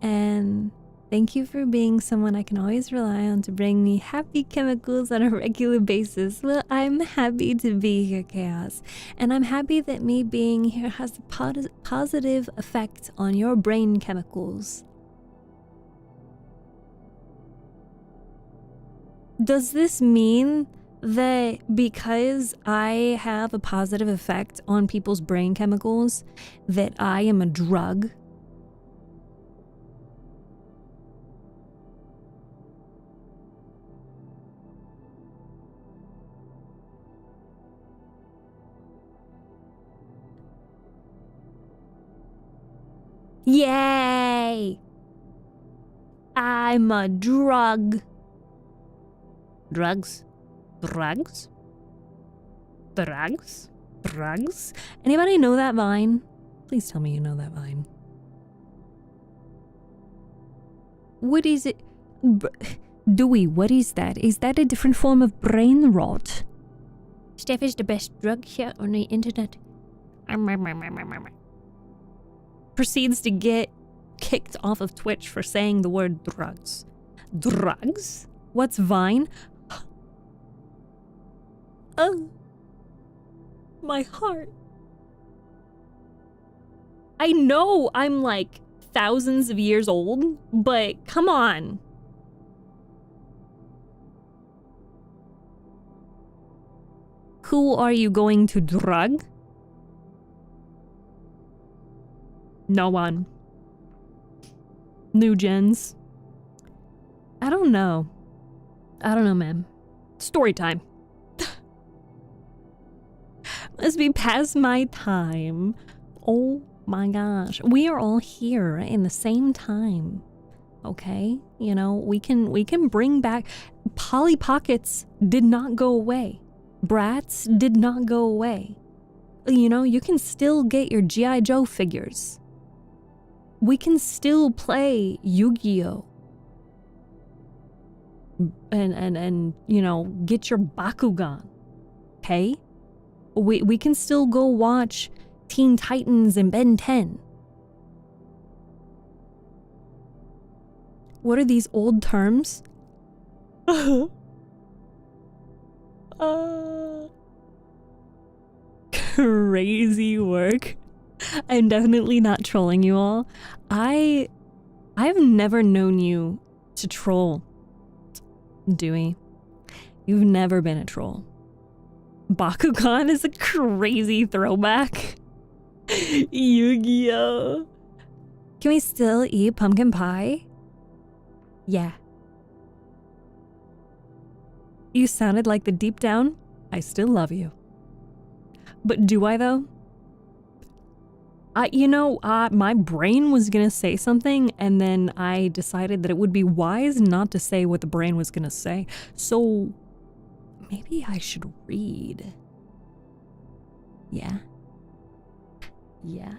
And thank you for being someone I can always rely on to bring me happy chemicals on a regular basis. Well, I'm happy to be here, Chaos. And I'm happy that me being here has a positive effect on your brain chemicals. Does this mean that because I have a positive effect on people's brain chemicals, that I am a drug? Yay! I'm a drug. Drugs? Drugs? Drugs? Drugs? Anybody know that vine? Please tell me you know that vine. What is it? Dewey, what is that? Is that a different form of brain rot? Steph is the best drug here on the internet. Proceeds to get kicked off of Twitch for saying the word drugs. Drugs? What's Vine? Oh, my heart. I know I'm like thousands of years old, but come on. Who are you going to drug? No one. New gens. I don't know. I don't know, ma'am. Story time. Must be past my time. Oh my gosh. We are all here in the same time. Okay? You know, we can bring back Polly Pockets did not go away. Bratz did not go away. You know, you can still get your G.I. Joe figures. We can still play Yu-Gi-Oh! And you know, get your Bakugan. Okay? We can still go watch Teen Titans and Ben 10. What are these old terms? Crazy work. I'm definitely not trolling you all. I've never known you to troll, Dewey. You've never been a troll. Bakugan is a crazy throwback. Yu-Gi-Oh! Can we still eat pumpkin pie? Yeah. You sounded like the deep down, I still love you. But do I though? My brain was gonna say something and then I decided that it would be wise not to say what the brain was gonna say. So maybe I should read. Yeah. Yeah.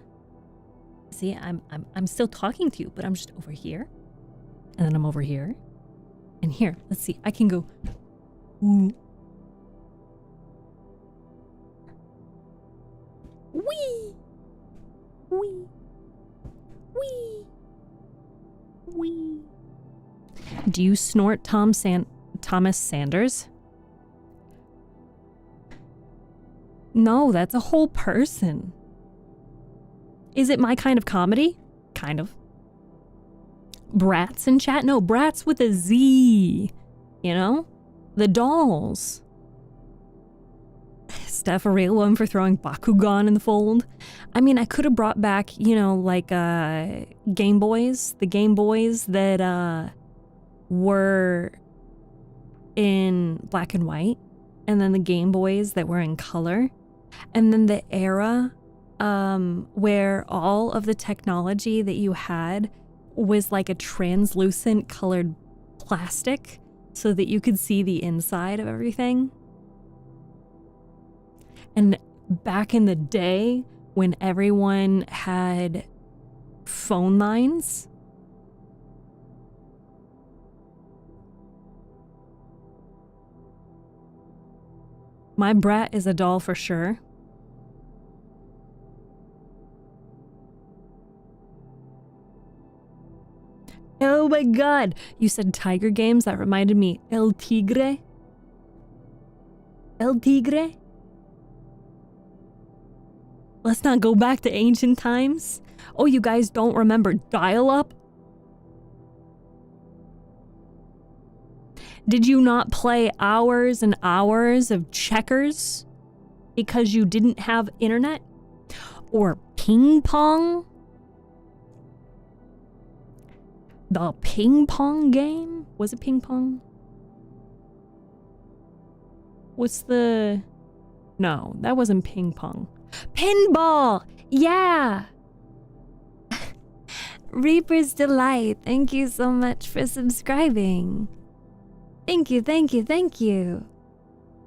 See, I'm still talking to you, but I'm just over here. And then I'm over here. And here, let's see. I can go ooh. Wee. Wee. Wee. Wee. Do you snort Thomas Sanders? No, that's a whole person. Is it my kind of comedy? Kind of. Brats in chat? No, Brats with a Z. You know? The dolls. Steph, a real one for throwing Bakugan in the fold. I mean, I could have brought back, you know, like Game Boys. The Game Boys that were in black and white. And then the Game Boys that were in color. And then the era where all of the technology that you had was like a translucent colored plastic so that you could see the inside of everything. And back in the day when everyone had phone lines, my brat is a doll for sure. Oh my god, you said Tiger Games? That reminded me. El Tigre? El Tigre? Let's not go back to ancient times. Oh, you guys don't remember dial-up? Did you not play hours and hours of checkers because you didn't have internet? Or ping pong? The ping pong game? Was it ping pong? What's the... No, that wasn't ping pong. Pinball! Yeah! Reaper's Delight, thank you so much for subscribing. Thank you, thank you, thank you.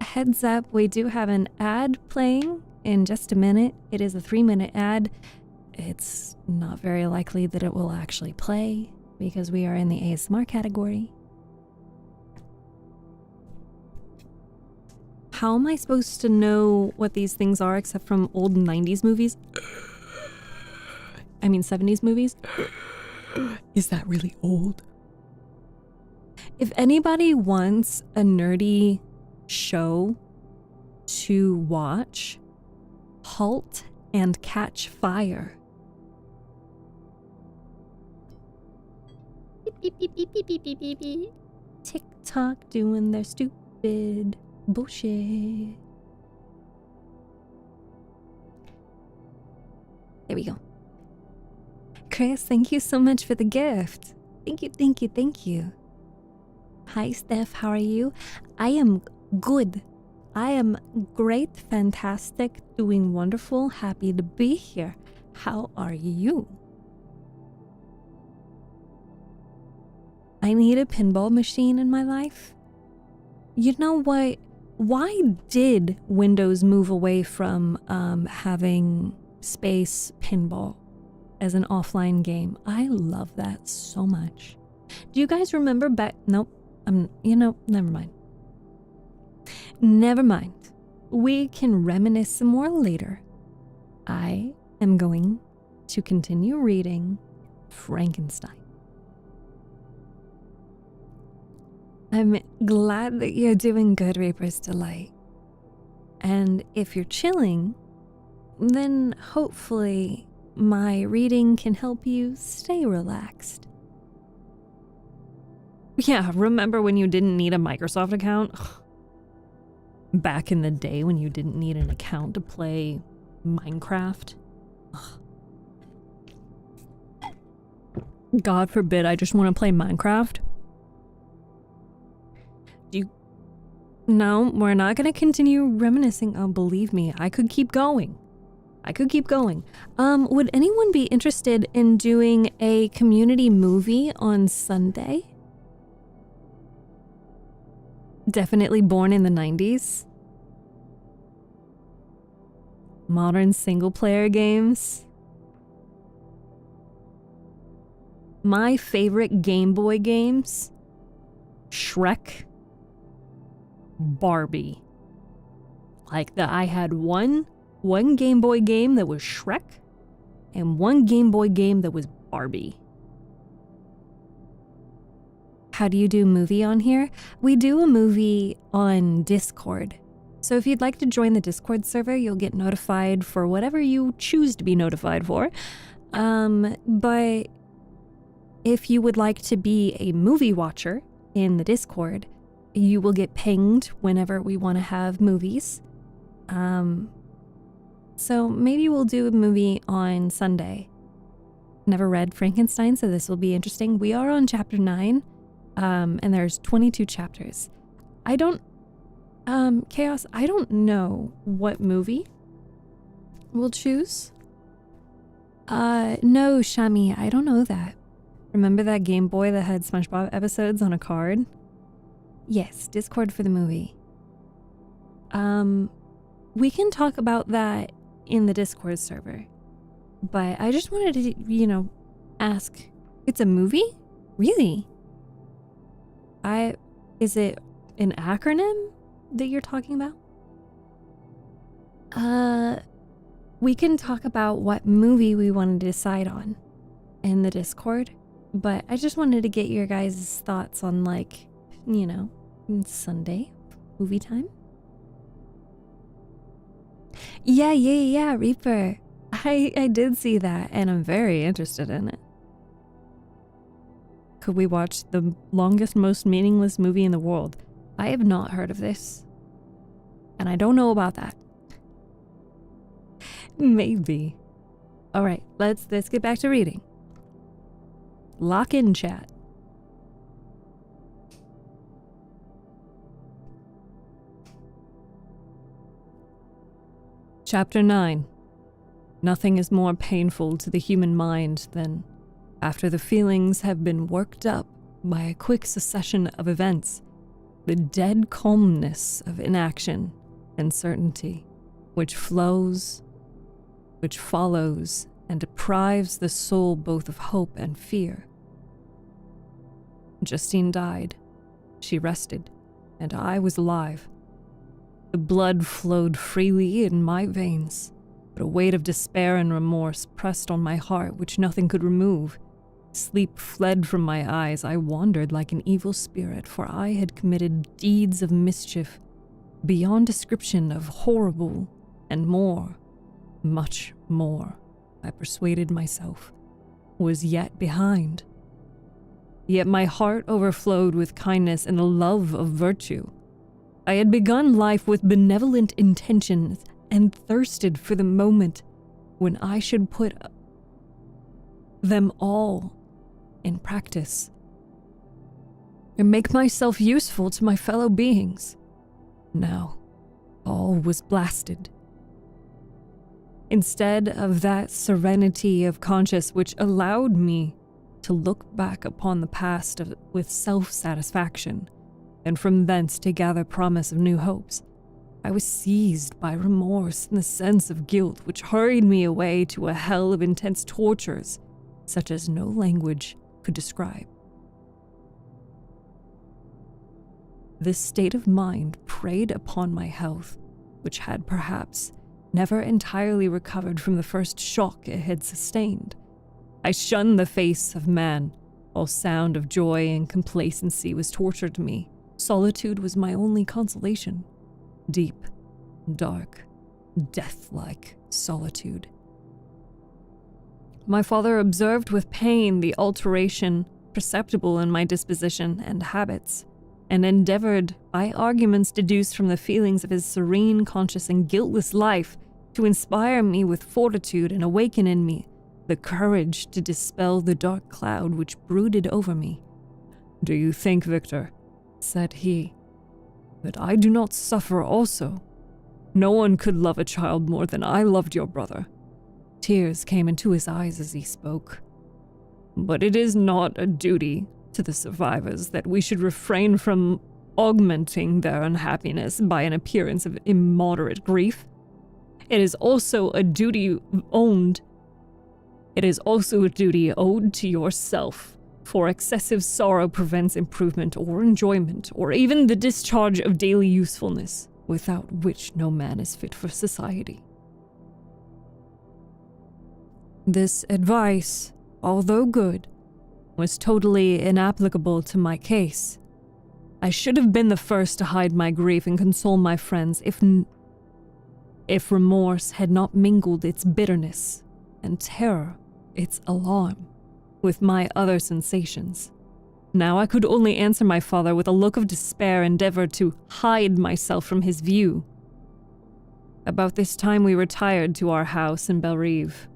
Heads up, we do have an ad playing in just a minute. It is a 3-minute ad. It's not very likely that it will actually play because we are in the ASMR category. How am I supposed to know what these things are except from old 90s movies? I mean 70s movies? Is that really old? If anybody wants a nerdy show to watch, Halt and Catch Fire. Beep, beep, beep, beep, beep, beep, beep, beep. TikTok doing their stupid bullshit. There we go. Chris, thank you so much for the gift. Thank you, thank you, thank you. Hi, Steph, how are you? I am good. I am great, fantastic, doing wonderful, happy to be here. How are you? I need a pinball machine in my life. You know what? Why did Windows move away from having space pinball as an offline game? I love that so much. Do you guys remember back? Nope. Never mind. Never mind. We can reminisce some more later. I am going to continue reading Frankenstein. I'm glad that you're doing good, Reaper's Delight. And if you're chilling, then hopefully my reading can help you stay relaxed. Yeah, remember when you didn't need a Microsoft account? Back in the day when you didn't need an account to play Minecraft? God forbid I just want to play Minecraft. No, we're not going to continue reminiscing. Oh, believe me, I could keep going. Would anyone be interested in doing a community movie on Sunday? Definitely born in the 90s. Modern single-player games. My favorite Game Boy games. Shrek. Barbie. Like that, I had one Game Boy game that was Shrek and one Game Boy game that was Barbie. How do you do movie on here? We do a movie on Discord. So if you'd like to join the Discord server, you'll get notified for whatever you choose to be notified for. But if you would like to be a movie watcher in the Discord, you will get pinged whenever we want to have movies. So maybe we'll do a movie on Sunday. Never read Frankenstein, so this will be interesting. We are on chapter 9, and there's 22 chapters. Chaos, I don't know what movie we'll choose. No, Shami, I don't know that. Remember that Game Boy that had SpongeBob episodes on a card? Yes, Discord for the movie. We can talk about that in the Discord server. But I just wanted to, ask, it's a movie? Really? Is it an acronym that you're talking about? We can talk about what movie we want to decide on in the Discord, but I just wanted to get your guys' thoughts on, Sunday movie time. Yeah, Reaper. I did see that, and I'm very interested in it. Could we watch the longest, most meaningless movie in the world? I have not heard of this, and I don't know about that. Maybe. All right, let's get back to reading. Lock in, chat. Chapter 9. Nothing is more painful to the human mind than, after the feelings have been worked up by a quick succession of events, the dead calmness of inaction and certainty, which follows and deprives the soul both of hope and fear. Justine died. She rested, and I was alive. The blood flowed freely in my veins, but a weight of despair and remorse pressed on my heart which nothing could remove. Sleep fled from my eyes. I wandered like an evil spirit, for I had committed deeds of mischief beyond description, of horrible, and more, much more, I persuaded myself, was yet behind. Yet my heart overflowed with kindness and the love of virtue. I had begun life with benevolent intentions and thirsted for the moment when I should put them all in practice and make myself useful to my fellow beings. Now, all was blasted. Instead of that serenity of conscience which allowed me to look back upon the past with self-satisfaction, and from thence to gather promise of new hopes, I was seized by remorse and the sense of guilt which hurried me away to a hell of intense tortures, such as no language could describe. This state of mind preyed upon my health, which had perhaps never entirely recovered from the first shock it had sustained. I shunned the face of man. All sound of joy and complacency was torture to me. Solitude was my only consolation. Deep, dark, death-like solitude. My father observed with pain the alteration perceptible in my disposition and habits, and endeavored, by arguments deduced from the feelings of his serene, conscious, and guiltless life, to inspire me with fortitude and awaken in me the courage to dispel the dark cloud which brooded over me. "Do you think, Victor," said he, "that I do not suffer also? No one could love a child more than I loved your brother." Tears came into his eyes as he spoke. "But it is not a duty to the survivors that we should refrain from augmenting their unhappiness by an appearance of immoderate grief. It is also a duty owed to yourself, for excessive sorrow prevents improvement or enjoyment, or even the discharge of daily usefulness, without which no man is fit for society." This advice, although good, was totally inapplicable to my case. I should have been the first to hide my grief and console my friends if remorse had not mingled its bitterness and terror, its alarm, with my other sensations. Now I could only answer my father with a look of despair, endeavored to hide myself from his view. About this time we retired to our house in Bellerive.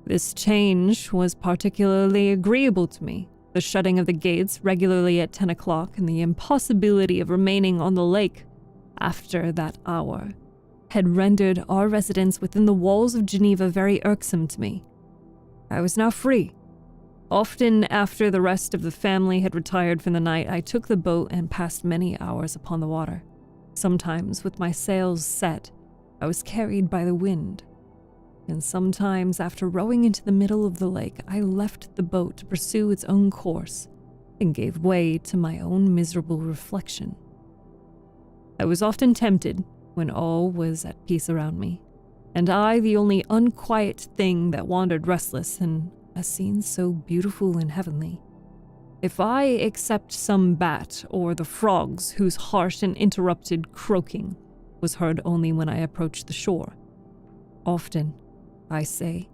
This change was particularly agreeable to me. The shutting of the gates regularly at 10 o'clock and the impossibility of remaining on the lake after that hour had rendered our residence within the walls of Geneva very irksome to me. I was now free. Often after the rest of the family had retired for the night, I took the boat and passed many hours upon the water. Sometimes, with my sails set, I was carried by the wind, and sometimes, after rowing into the middle of the lake, I left the boat to pursue its own course and gave way to my own miserable reflection. I was often tempted, when all was at peace around me, and I the only unquiet thing that wandered restless in a scene so beautiful and heavenly. If I except some bat or the frogs whose harsh and interrupted croaking was heard only when I approached the shore, often, I say,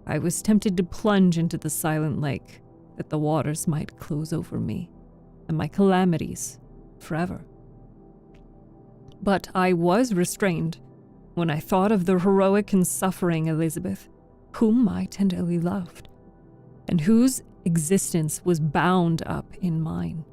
I was tempted to plunge into the silent lake, that the waters might close over me and my calamities forever. But I was restrained when I thought of the heroic and suffering Elizabeth, whom I tenderly loved, and whose existence was bound up in mine.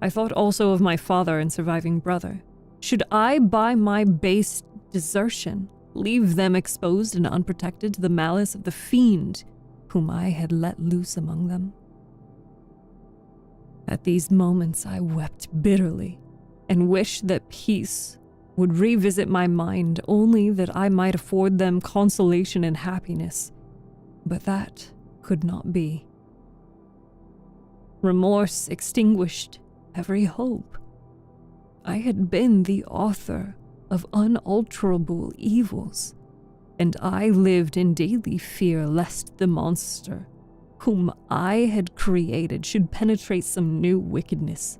I thought also of my father and surviving brother. Should I, by my base desertion, leave them exposed and unprotected to the malice of the fiend whom I had let loose among them? At these moments I wept bitterly and wished that peace would revisit my mind, only that I might afford them consolation and happiness. But that could not be. Remorse extinguished every hope. I had been the author of unalterable evils, and I lived in daily fear lest the monster whom I had created should penetrate some new wickedness.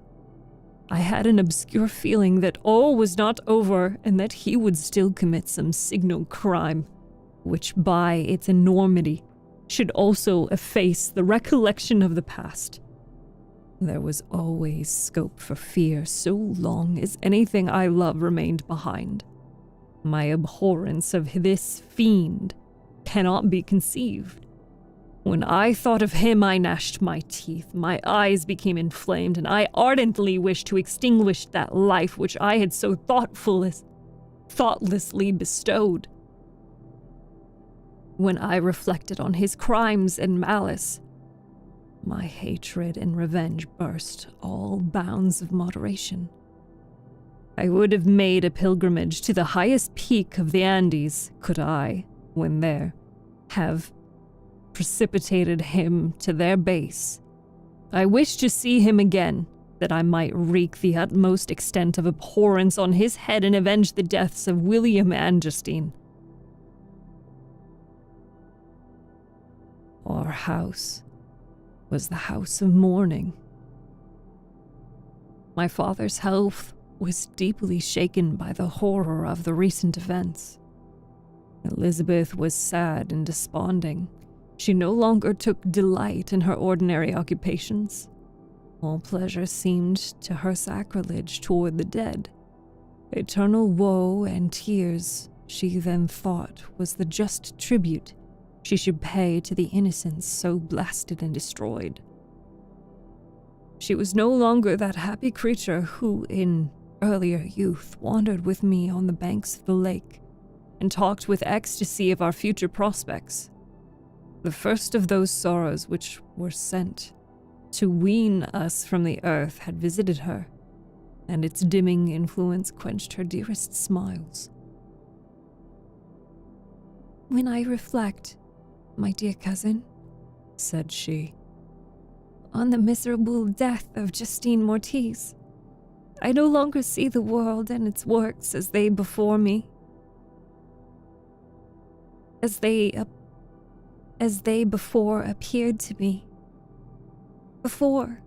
I had an obscure feeling that all was not over and that he would still commit some signal crime, which by its enormity should also efface the recollection of the past. There was always scope for fear so long as anything I love remained behind. My abhorrence of this fiend cannot be conceived. When I thought of him, I gnashed my teeth, my eyes became inflamed, and I ardently wished to extinguish that life which I had so thoughtlessly bestowed. When I reflected on his crimes and malice, my hatred and revenge burst all bounds of moderation. I would have made a pilgrimage to the highest peak of the Andes, could I, when there, have precipitated him to their base. I wished to see him again, that I might wreak the utmost extent of abhorrence on his head and avenge the deaths of William and Justine. Our house was the house of mourning. My father's health was deeply shaken by the horror of the recent events. Elizabeth was sad and desponding. She no longer took delight in her ordinary occupations. All pleasure seemed to her sacrilege toward the dead. Eternal woe and tears, she then thought, was the just tribute she should pay to the innocents so blasted and destroyed. She was no longer that happy creature who, in earlier youth, wandered with me on the banks of the lake and talked with ecstasy of our future prospects. The first of those sorrows which were sent to wean us from the earth had visited her, and its dimming influence quenched her dearest smiles. "When I reflect, my dear cousin," said she, "on the miserable death of Justine Mortiz, I no longer see the world and its works as they before me. As they before appeared to me. Before,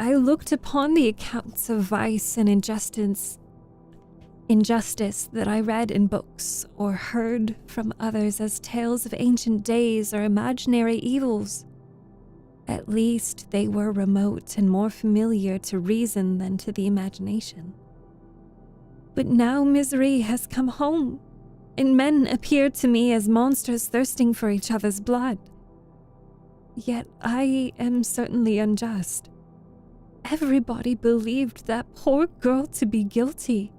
I looked upon the accounts of vice and injustice that I read in books or heard from others as tales of ancient days or imaginary evils. At least they were remote and more familiar to reason than to the imagination. But now misery has come home, and men appear to me as monsters thirsting for each other's blood. Yet I am certainly unjust. Everybody believed that poor girl to be guilty.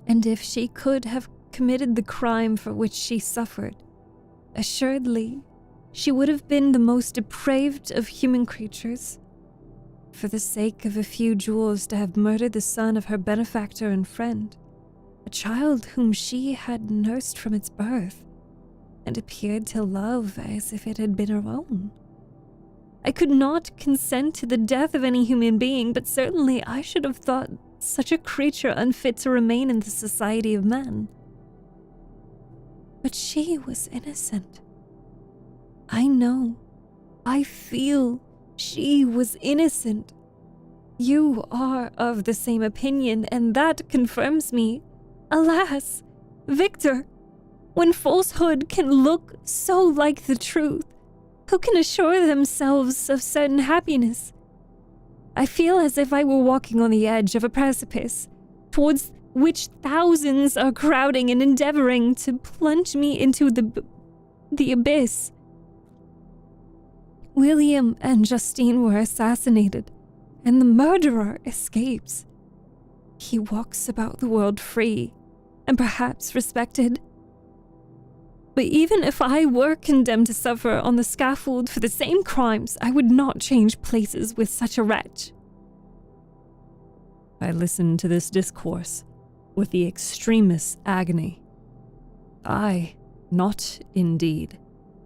And if she could have committed the crime for which she suffered, assuredly, she would have been the most depraved of human creatures. For the sake of a few jewels to have murdered the son of her benefactor and friend, a child whom she had nursed from its birth, and appeared to love as if it had been her own. I could not consent to the death of any human being, but certainly I should have thought such a creature unfit to remain in the society of men. But she was innocent. I know, I feel she was innocent. You are of the same opinion, and that confirms me. Alas, Victor, when falsehood can look so like the truth, who can assure themselves of certain happiness? I feel as if I were walking on the edge of a precipice, towards which thousands are crowding and endeavoring to plunge me into the abyss. William and Justine were assassinated, and the murderer escapes. He walks about the world free, and perhaps respected. But even if I were condemned to suffer on the scaffold for the same crimes, I would not change places with such a wretch. I listened to this discourse with the extremest agony. I, not in deed,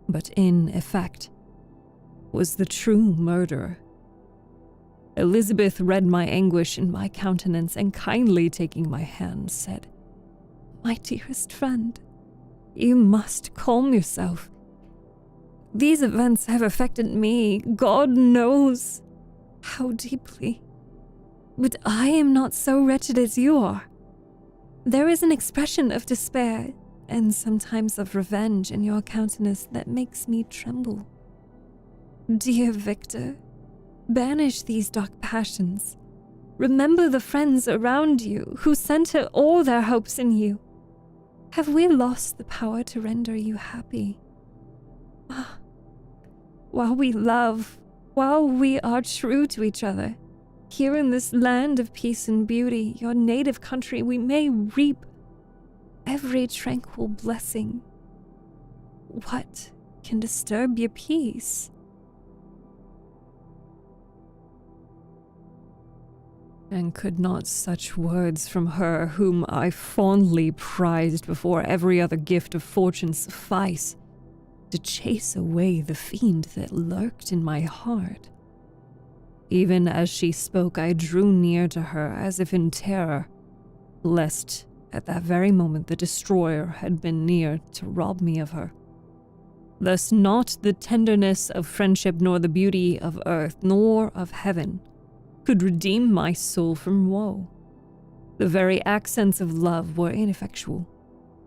but in effect, was the true murderer. Elizabeth read my anguish in my countenance and kindly taking my hand said, "My dearest friend, you must calm yourself. These events have affected me, God knows how deeply. But I am not so wretched as you are. There is an expression of despair and sometimes of revenge in your countenance that makes me tremble. Dear Victor, banish these dark passions. Remember the friends around you who centre all their hopes in you. Have we lost the power to render you happy? While we love, while we are true to each other, here in this land of peace and beauty, your native country, we may reap every tranquil blessing. What can disturb your peace?" And could not such words from her whom I fondly prized before every other gift of fortune suffice to chase away the fiend that lurked in my heart? Even as she spoke, I drew near to her as if in terror, lest at that very moment the destroyer had been near to rob me of her. Thus not the tenderness of friendship nor the beauty of earth nor of heaven could redeem my soul from woe. The very accents of love were ineffectual.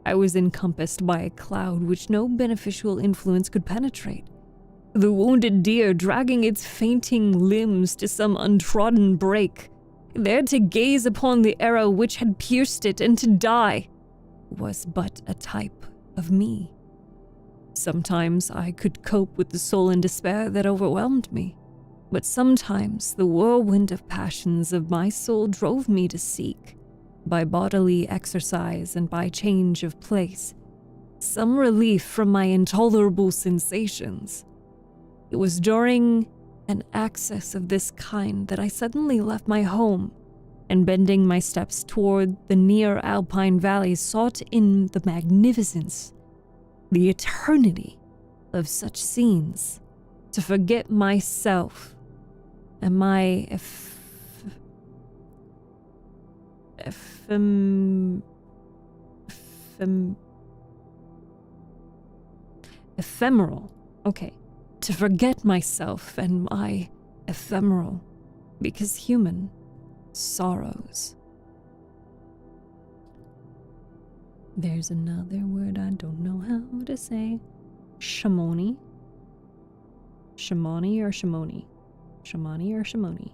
I was encompassed by a cloud which no beneficial influence could penetrate. The wounded deer dragging its fainting limbs to some untrodden brake, there to gaze upon the arrow which had pierced it and to die, was but a type of me. Sometimes I could cope with the sullen despair that overwhelmed me, but sometimes the whirlwind of passions of my soul drove me to seek, by bodily exercise and by change of place, some relief from my intolerable sensations. It was during an access of this kind that I suddenly left my home, and bending my steps toward the near alpine valley, sought in the magnificence, the eternity of such scenes, to forget myself and my ephemeral, to forget myself and my ephemeral, because human sorrows. There's another word I don't know how to say. Shamoni. Shamani or Shamoni? Shamani or Shamoni?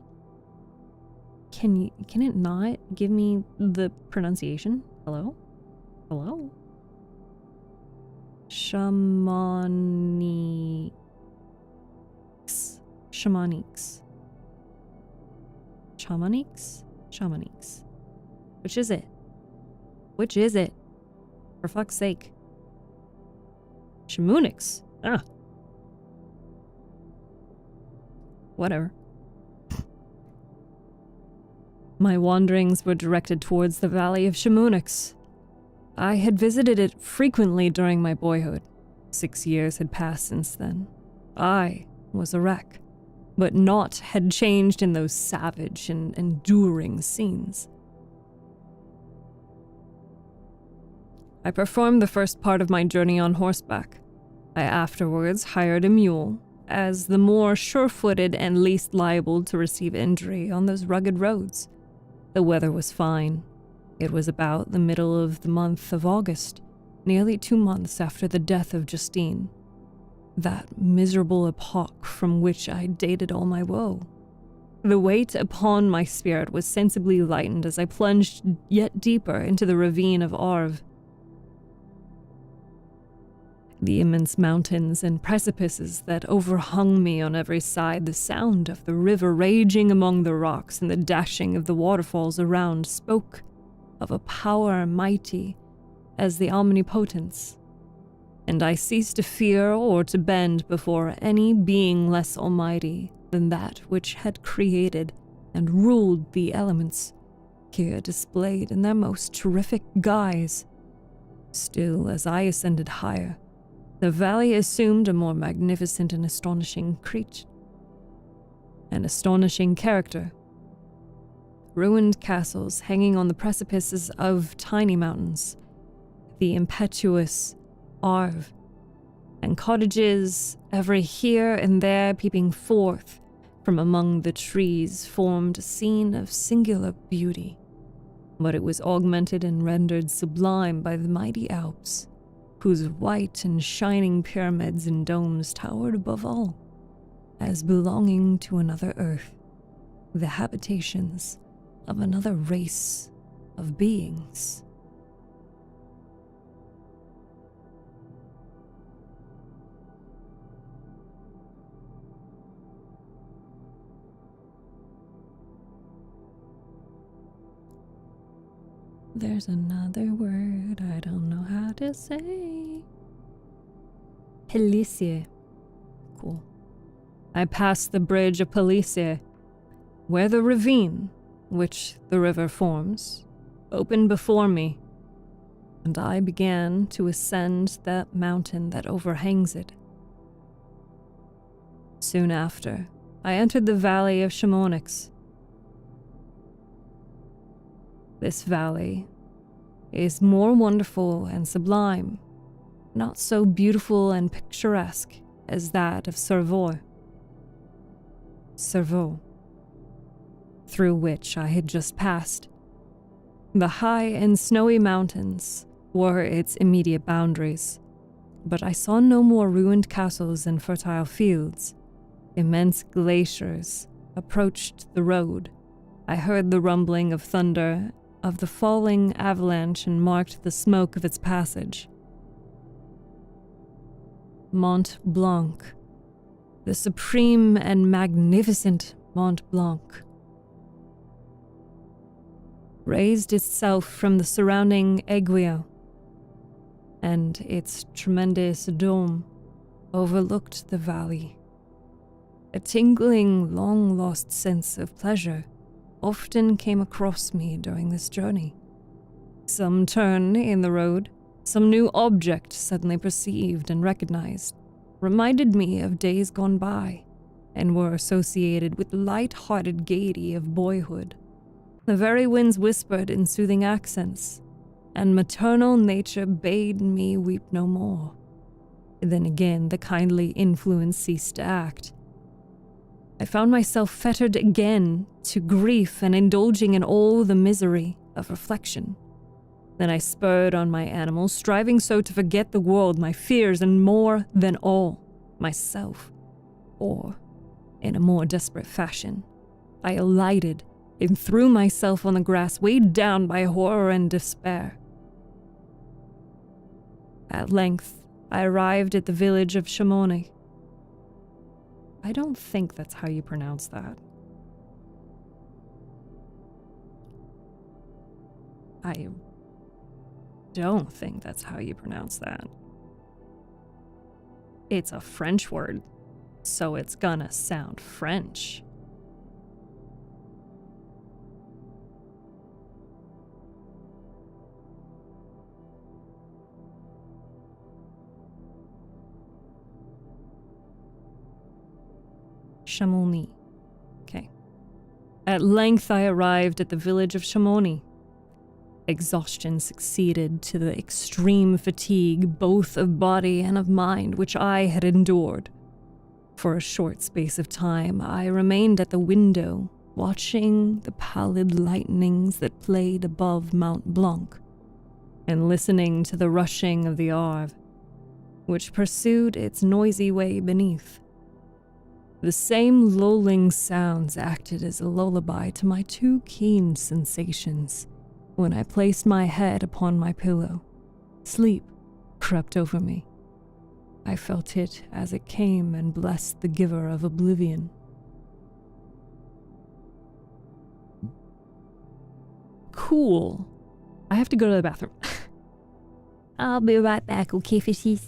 Can it not give me the pronunciation? Hello? Hello? Shamaniques. Shamaniques. Shamaniques? Shamaniques. Which is it? Which is it? For fuck's sake. Shamunix. Ah. Whatever. My wanderings were directed towards the valley of Shamunix. I had visited it frequently during my boyhood. 6 years had passed since then. I was a wreck, but naught had changed in those savage and enduring scenes. I performed the first part of my journey on horseback. I afterwards hired a mule, as the more sure-footed and least liable to receive injury on those rugged roads. The weather was fine. It was about the middle of the month of August, nearly 2 months after the death of Justine, that miserable epoch from which I dated all my woe. The weight upon my spirit was sensibly lightened as I plunged yet deeper into the ravine of Arve. The immense mountains and precipices that overhung me on every side, the sound of the river raging among the rocks and the dashing of the waterfalls around spoke of a power mighty as the omnipotence, and I ceased to fear or to bend before any being less almighty than that which had created and ruled the elements, here displayed in their most terrific guise. Still, as I ascended higher, the valley assumed a more magnificent and astonishing character. Ruined castles hanging on the precipices of tiny mountains, the impetuous Arve, and cottages every here and there peeping forth from among the trees formed a scene of singular beauty, but it was augmented and rendered sublime by the mighty Alps, whose white and shining pyramids and domes towered above all, as belonging to another earth, the habitations of another race of beings. There's another word I don't know how to say. Pelissier. Cool. I passed the bridge of Pelissier, where the ravine, which the river forms, opened before me, and I began to ascend that mountain that overhangs it. Soon after, I entered the valley of Chamonix. This valley is more wonderful and sublime, not so beautiful and picturesque as that of Cerveau, through which I had just passed. The high and snowy mountains were its immediate boundaries, but I saw no more ruined castles and fertile fields. Immense glaciers approached the road. I heard the rumbling of thunder of the falling avalanche and marked the smoke of its passage. Mont Blanc, the supreme and magnificent Mont Blanc, raised itself from the surrounding aiguille, and its tremendous dome overlooked the valley. A tingling, long-lost sense of pleasure often came across me during this journey. Some turn in the road, some new object suddenly perceived and recognized, reminded me of days gone by, and were associated with the light-hearted gaiety of boyhood. The very winds whispered in soothing accents, and maternal nature bade me weep no more. Then again the kindly influence ceased to act. I found myself fettered again to grief and indulging in all the misery of reflection. Then I spurred on my animals, striving so to forget the world, my fears, and more than all, myself. Or, in a more desperate fashion, I alighted and threw myself on the grass, weighed down by horror and despair. At length, I arrived at the village of Chamonix. I don't think that's how you pronounce that. I don't think that's how you pronounce that. It's a French word, so it's gonna sound French. Chamonix. Okay. At length I arrived at the village of Chamonix. Exhaustion succeeded to the extreme fatigue, both of body and of mind, which I had endured. For a short space of time, I remained at the window, watching the pallid lightnings that played above Mount Blanc, and listening to the rushing of the Arve, which pursued its noisy way beneath. The same lulling sounds acted as a lullaby to my too keen sensations. When I placed my head upon my pillow, sleep crept over me. I felt it as it came and blessed the giver of oblivion. Cool. I have to go to the bathroom. I'll be right back, okay, fishies?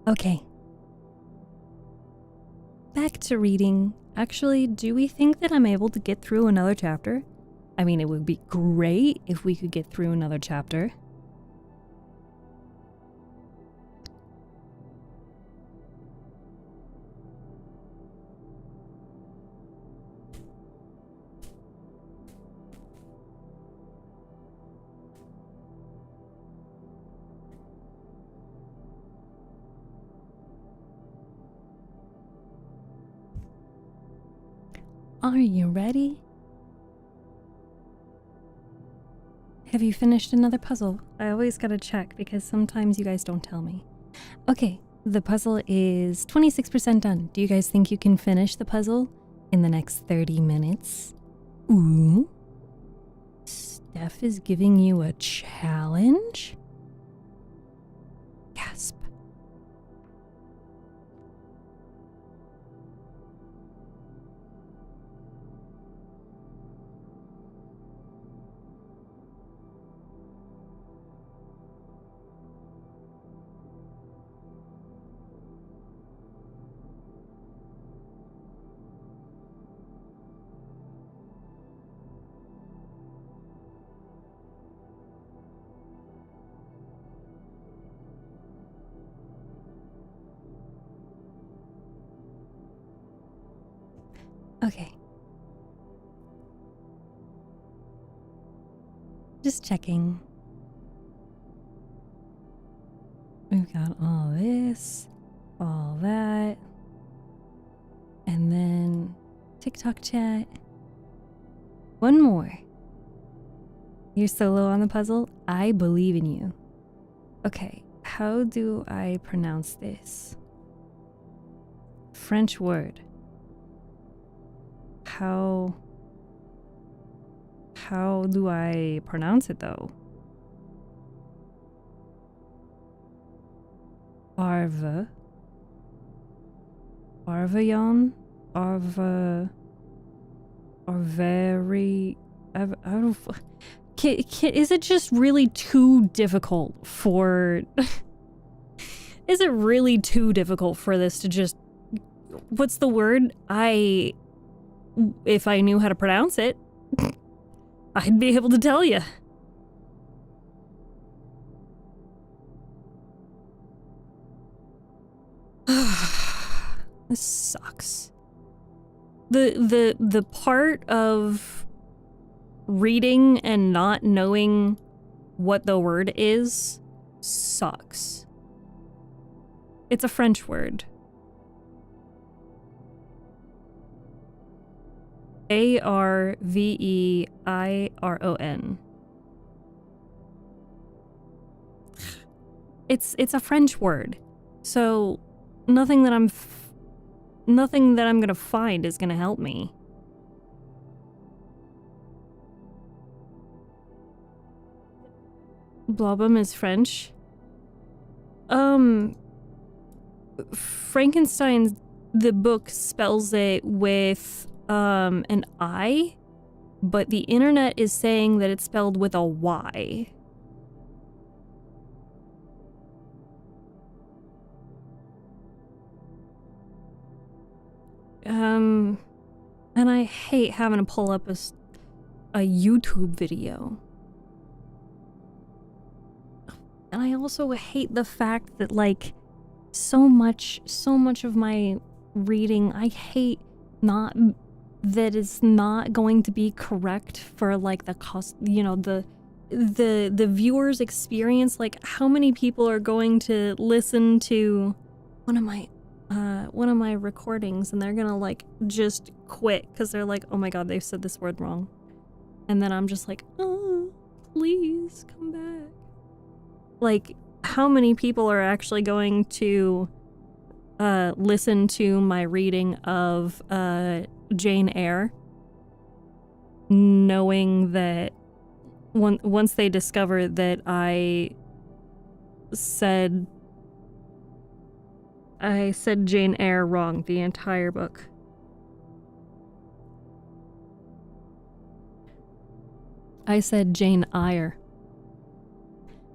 Okay. Back to reading. Actually, do we think that I'm able to get through another chapter? I mean, it would be great if we could get through another chapter. Are you ready? Have you finished another puzzle? I always gotta check because sometimes you guys don't tell me. Okay, the puzzle is 26% done. Do you guys think you can finish the puzzle in the next 30 minutes? Ooh. Steph is giving you a challenge? Gasp. Okay. Just checking. We've got all this, all that, and then TikTok chat. One more. You're solo on the puzzle? I believe in you. Okay, how do I pronounce this? French word. How do I pronounce it though? Arve. Arveon? Arveri. I don't. Is it just really too difficult for. Is it really too difficult for this to just. What's the word? If I knew how to pronounce it, I'd be able to tell you. This sucks. The part of reading and not knowing what the word is sucks. It's a French word. Arveiron. It's a French word. So nothing that I'm gonna find is gonna help me. Blobum is French. Frankenstein, the book spells it with an I, but the internet is saying that it's spelled with a Y. And I hate having to pull up a YouTube video. And I also hate the fact that, like, so much of my reading, I hate that it's not going to be correct for, like, the cost, you know, the viewer's experience. Like, how many people are going to listen to one of my recordings and they're gonna, like, just quit because they're like, oh my god, they said this word wrong. And then I'm just like, oh, please come back. Like, how many people are actually going to listen to my reading of Jane Eyre, knowing that once they discover that I said Jane Eyre wrong the entire book. I said Jane Eyre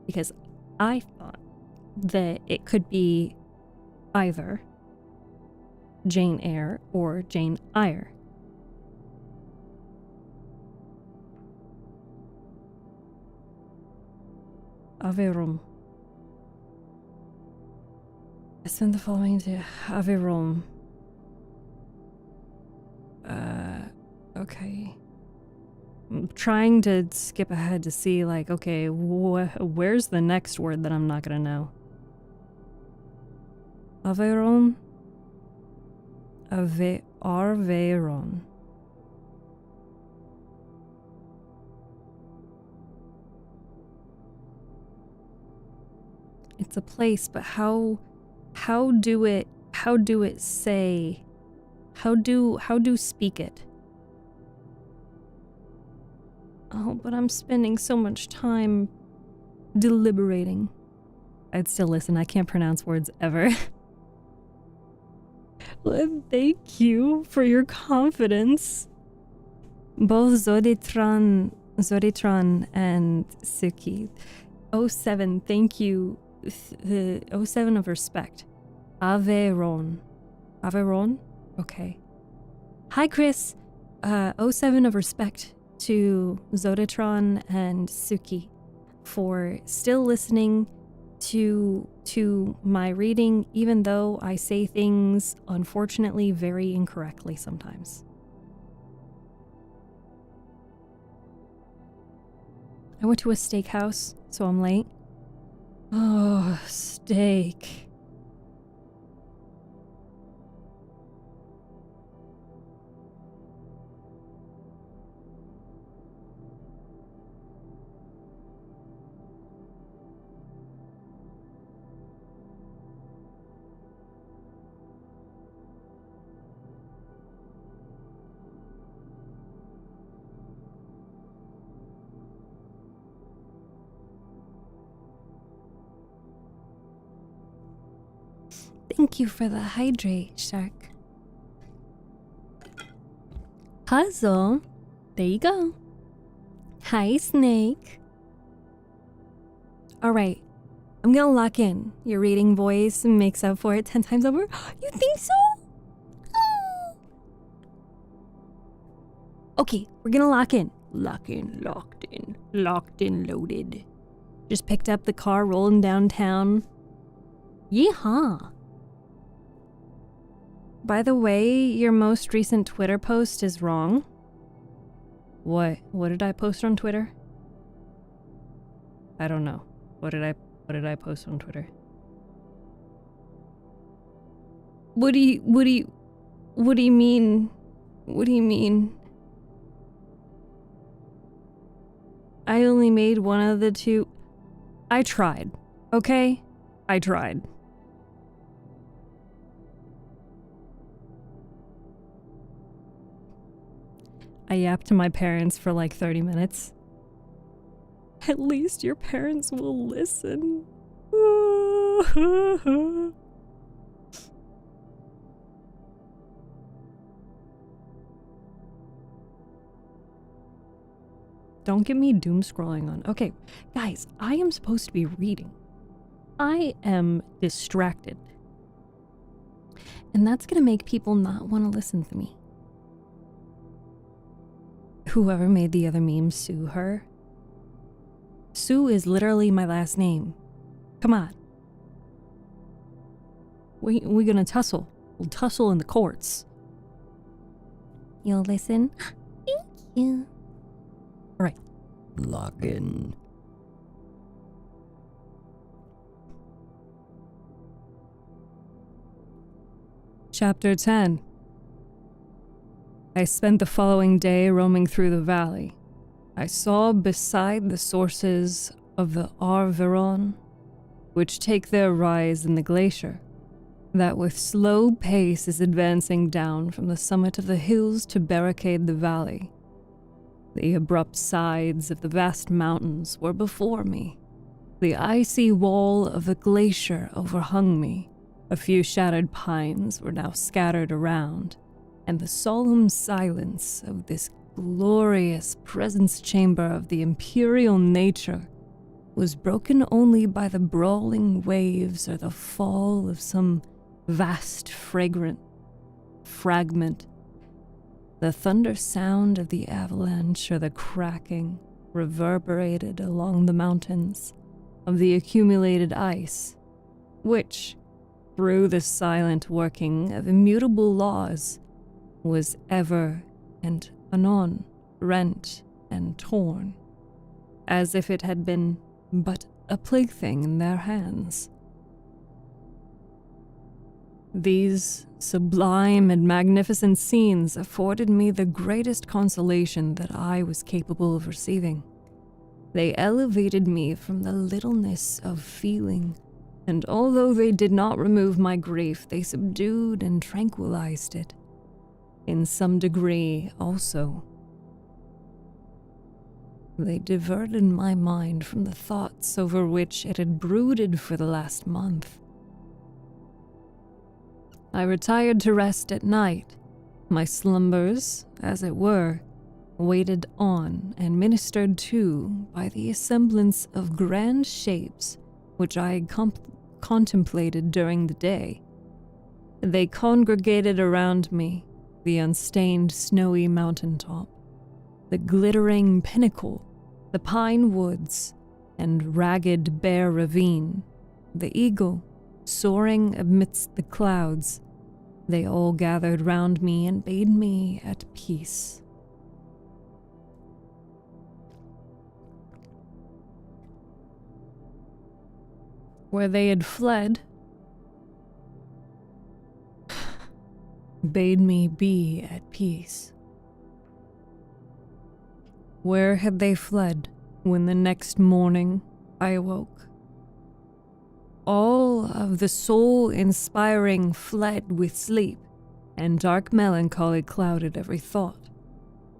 because I thought that it could be either Jane Eyre or Jane Eyre. Averum. I send the following to Averum. Okay. I'm trying to skip ahead to see, like, okay, where's the next word that I'm not gonna know? Averon? Arveron. It's a place, but how do it say, how do speak it? Oh, but I'm spending so much time deliberating. I'd still listen, I can't pronounce words ever. Well, thank you for your confidence. Both Zoditron and Suki. 07, thank you. The 07 of respect. Averon. Averon? Okay. Hi, Chris. 07 of respect to Zoditron and Suki for still listening to my reading, even though I say things, unfortunately, very incorrectly sometimes. I went to a steakhouse, so I'm late. Oh, steak. Thank you for the hydrate, Shark. Puzzle. There you go. Hi, Snake. Alright, I'm gonna lock in. Your reading voice makes up for it 10 times over. You think so? Oh. Okay, we're gonna lock in. Locked in, loaded. Just picked up the car rolling downtown. Yeehaw. By the way, your most recent Twitter post is wrong. What did I post on Twitter? I don't know. What did I post on Twitter? What do you mean? What do you mean? I only made one of the two. I tried. Okay? I tried. I yapped to my parents for like 30 minutes. At least your parents will listen. Don't get me doom scrolling on. Okay, guys, I am supposed to be reading. I am distracted. And that's gonna make people not want to listen to me. Whoever made the other meme, sue her. Sue is literally my last name. Come on. We gonna tussle. We'll tussle in the courts. You'll listen? Thank you. Alright. Lock in. Chapter 10. I spent the following day roaming through the valley. I saw beside the sources of the Arveron, which take their rise in the glacier, that with slow pace is advancing down from the summit of the hills to barricade the valley. The abrupt sides of the vast mountains were before me. The icy wall of the glacier overhung me. A few shattered pines were now scattered around, and the solemn silence of this glorious presence chamber of the imperial nature was broken only by the brawling waves or the fall of some vast fragrant fragment. The thunder sound of the avalanche or the cracking reverberated along the mountains of the accumulated ice, which, through the silent working of immutable laws, was ever and anon rent and torn, as if it had been but a plaything in their hands. These sublime and magnificent scenes afforded me the greatest consolation that I was capable of receiving. They elevated me from the littleness of feeling, and although they did not remove my grief, they subdued and tranquilized it, in some degree also. They diverted my mind from the thoughts over which it had brooded for the last month. I retired to rest at night, my slumbers, as it were, waited on and ministered to by the semblance of grand shapes which I had contemplated during the day. They congregated around me, the unstained snowy mountaintop, the glittering pinnacle, the pine woods, and ragged bare ravine, the eagle soaring amidst the clouds. They all gathered round me and bade me at peace. Where they had fled, bade me be at peace. Where had they fled when the next morning I awoke? All of the soul-inspiring fled with sleep, and dark melancholy clouded every thought.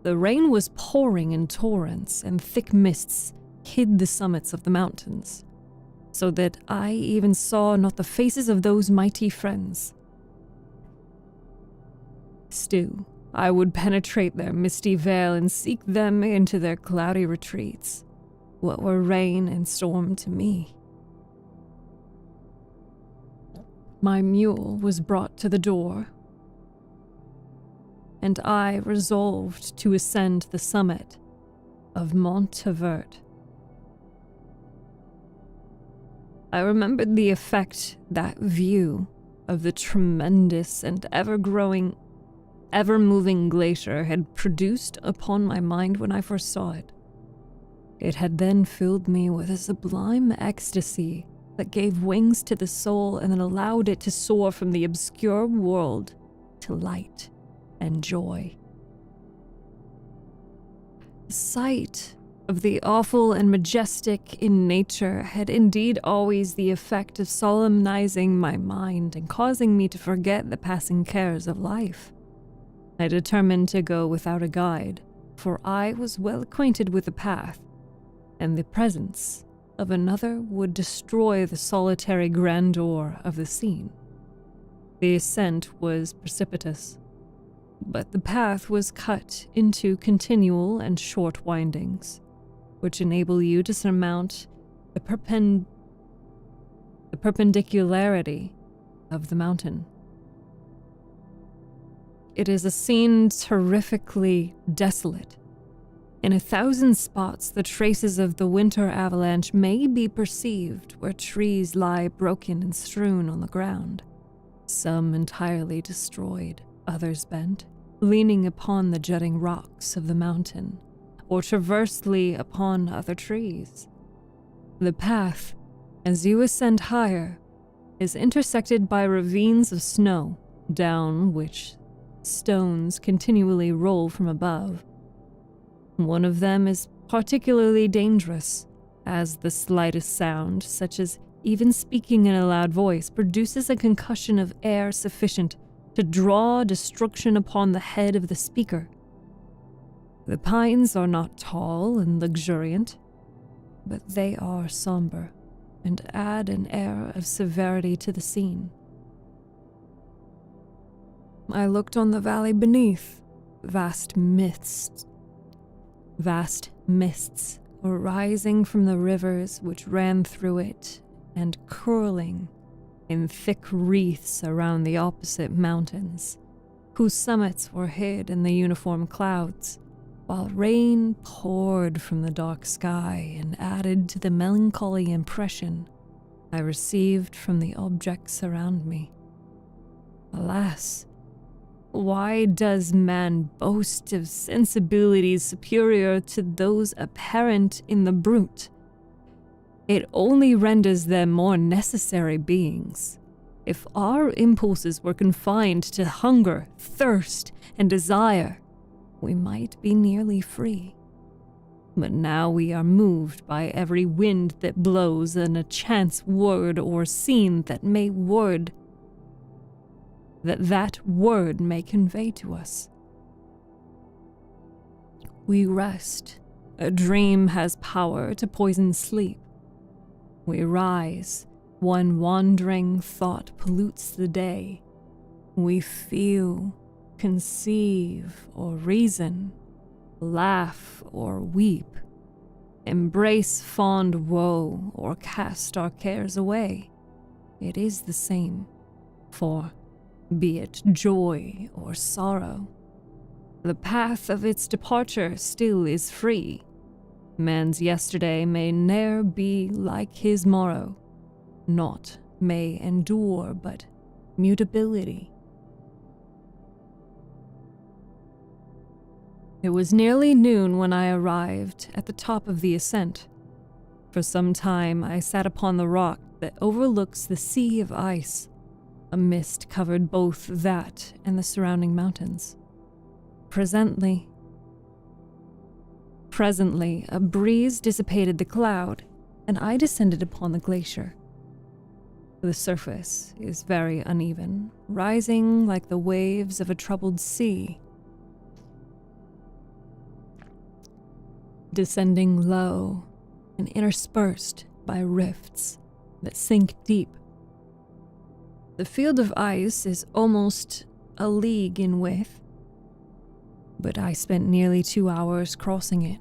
The rain was pouring in torrents, and thick mists hid the summits of the mountains, so that I even saw not the faces of those mighty friends. Still, I would penetrate their misty veil and seek them into their cloudy retreats. What were rain and storm to me? My mule was brought to the door, and I resolved to ascend the summit of Montevert. I remembered the effect that view of the tremendous and ever-moving glacier had produced upon my mind when I first saw it. It had then filled me with a sublime ecstasy that gave wings to the soul and allowed it to soar from the obscure world to light and joy. The sight of the awful and majestic in nature had indeed always the effect of solemnizing my mind and causing me to forget the passing cares of life. I determined to go without a guide, for I was well acquainted with the path, and the presence of another would destroy the solitary grandeur of the scene. The ascent was precipitous, but the path was cut into continual and short windings, which enable you to surmount the perpendicularity of the mountain. It is a scene terrifically desolate. In 1,000 spots, the traces of the winter avalanche may be perceived where trees lie broken and strewn on the ground, some entirely destroyed, others bent, leaning upon the jutting rocks of the mountain, or traversely upon other trees. The path, as you ascend higher, is intersected by ravines of snow, down which stones continually roll from above. One of them is particularly dangerous, as the slightest sound, such as even speaking in a loud voice, produces a concussion of air sufficient to draw destruction upon the head of the speaker. The pines are not tall and luxuriant, but they are somber and add an air of severity to the scene. I looked on the valley beneath. Vast mists arising from the rivers which ran through it and curling in thick wreaths around the opposite mountains, whose summits were hid in the uniform clouds, while rain poured from the dark sky and added to the melancholy impression I received from the objects around me. Alas, why does man boast of sensibilities superior to those apparent in the brute? It only renders them more necessary beings. If our impulses were confined to hunger, thirst, and desire, we might be nearly free. But now we are moved by every wind that blows and a chance word or scene that that word may convey to us. We rest. A dream has power to poison sleep. We rise. One wandering thought pollutes the day. We feel, conceive, or reason, laugh or weep, embrace fond woe or cast our cares away. It is the same, for be it joy or sorrow, the path of its departure still is free. Man's yesterday may ne'er be like his morrow. Naught may endure but mutability. It was nearly noon when I arrived at the top of the ascent. For some time I sat upon the rock that overlooks the sea of ice. A mist covered both that and the surrounding mountains. Presently, a breeze dissipated the cloud, and I descended upon the glacier. The surface is very uneven, rising like the waves of a troubled sea, descending low and interspersed by rifts that sink deep. The field of ice is almost a league in width, but I spent nearly 2 hours crossing it.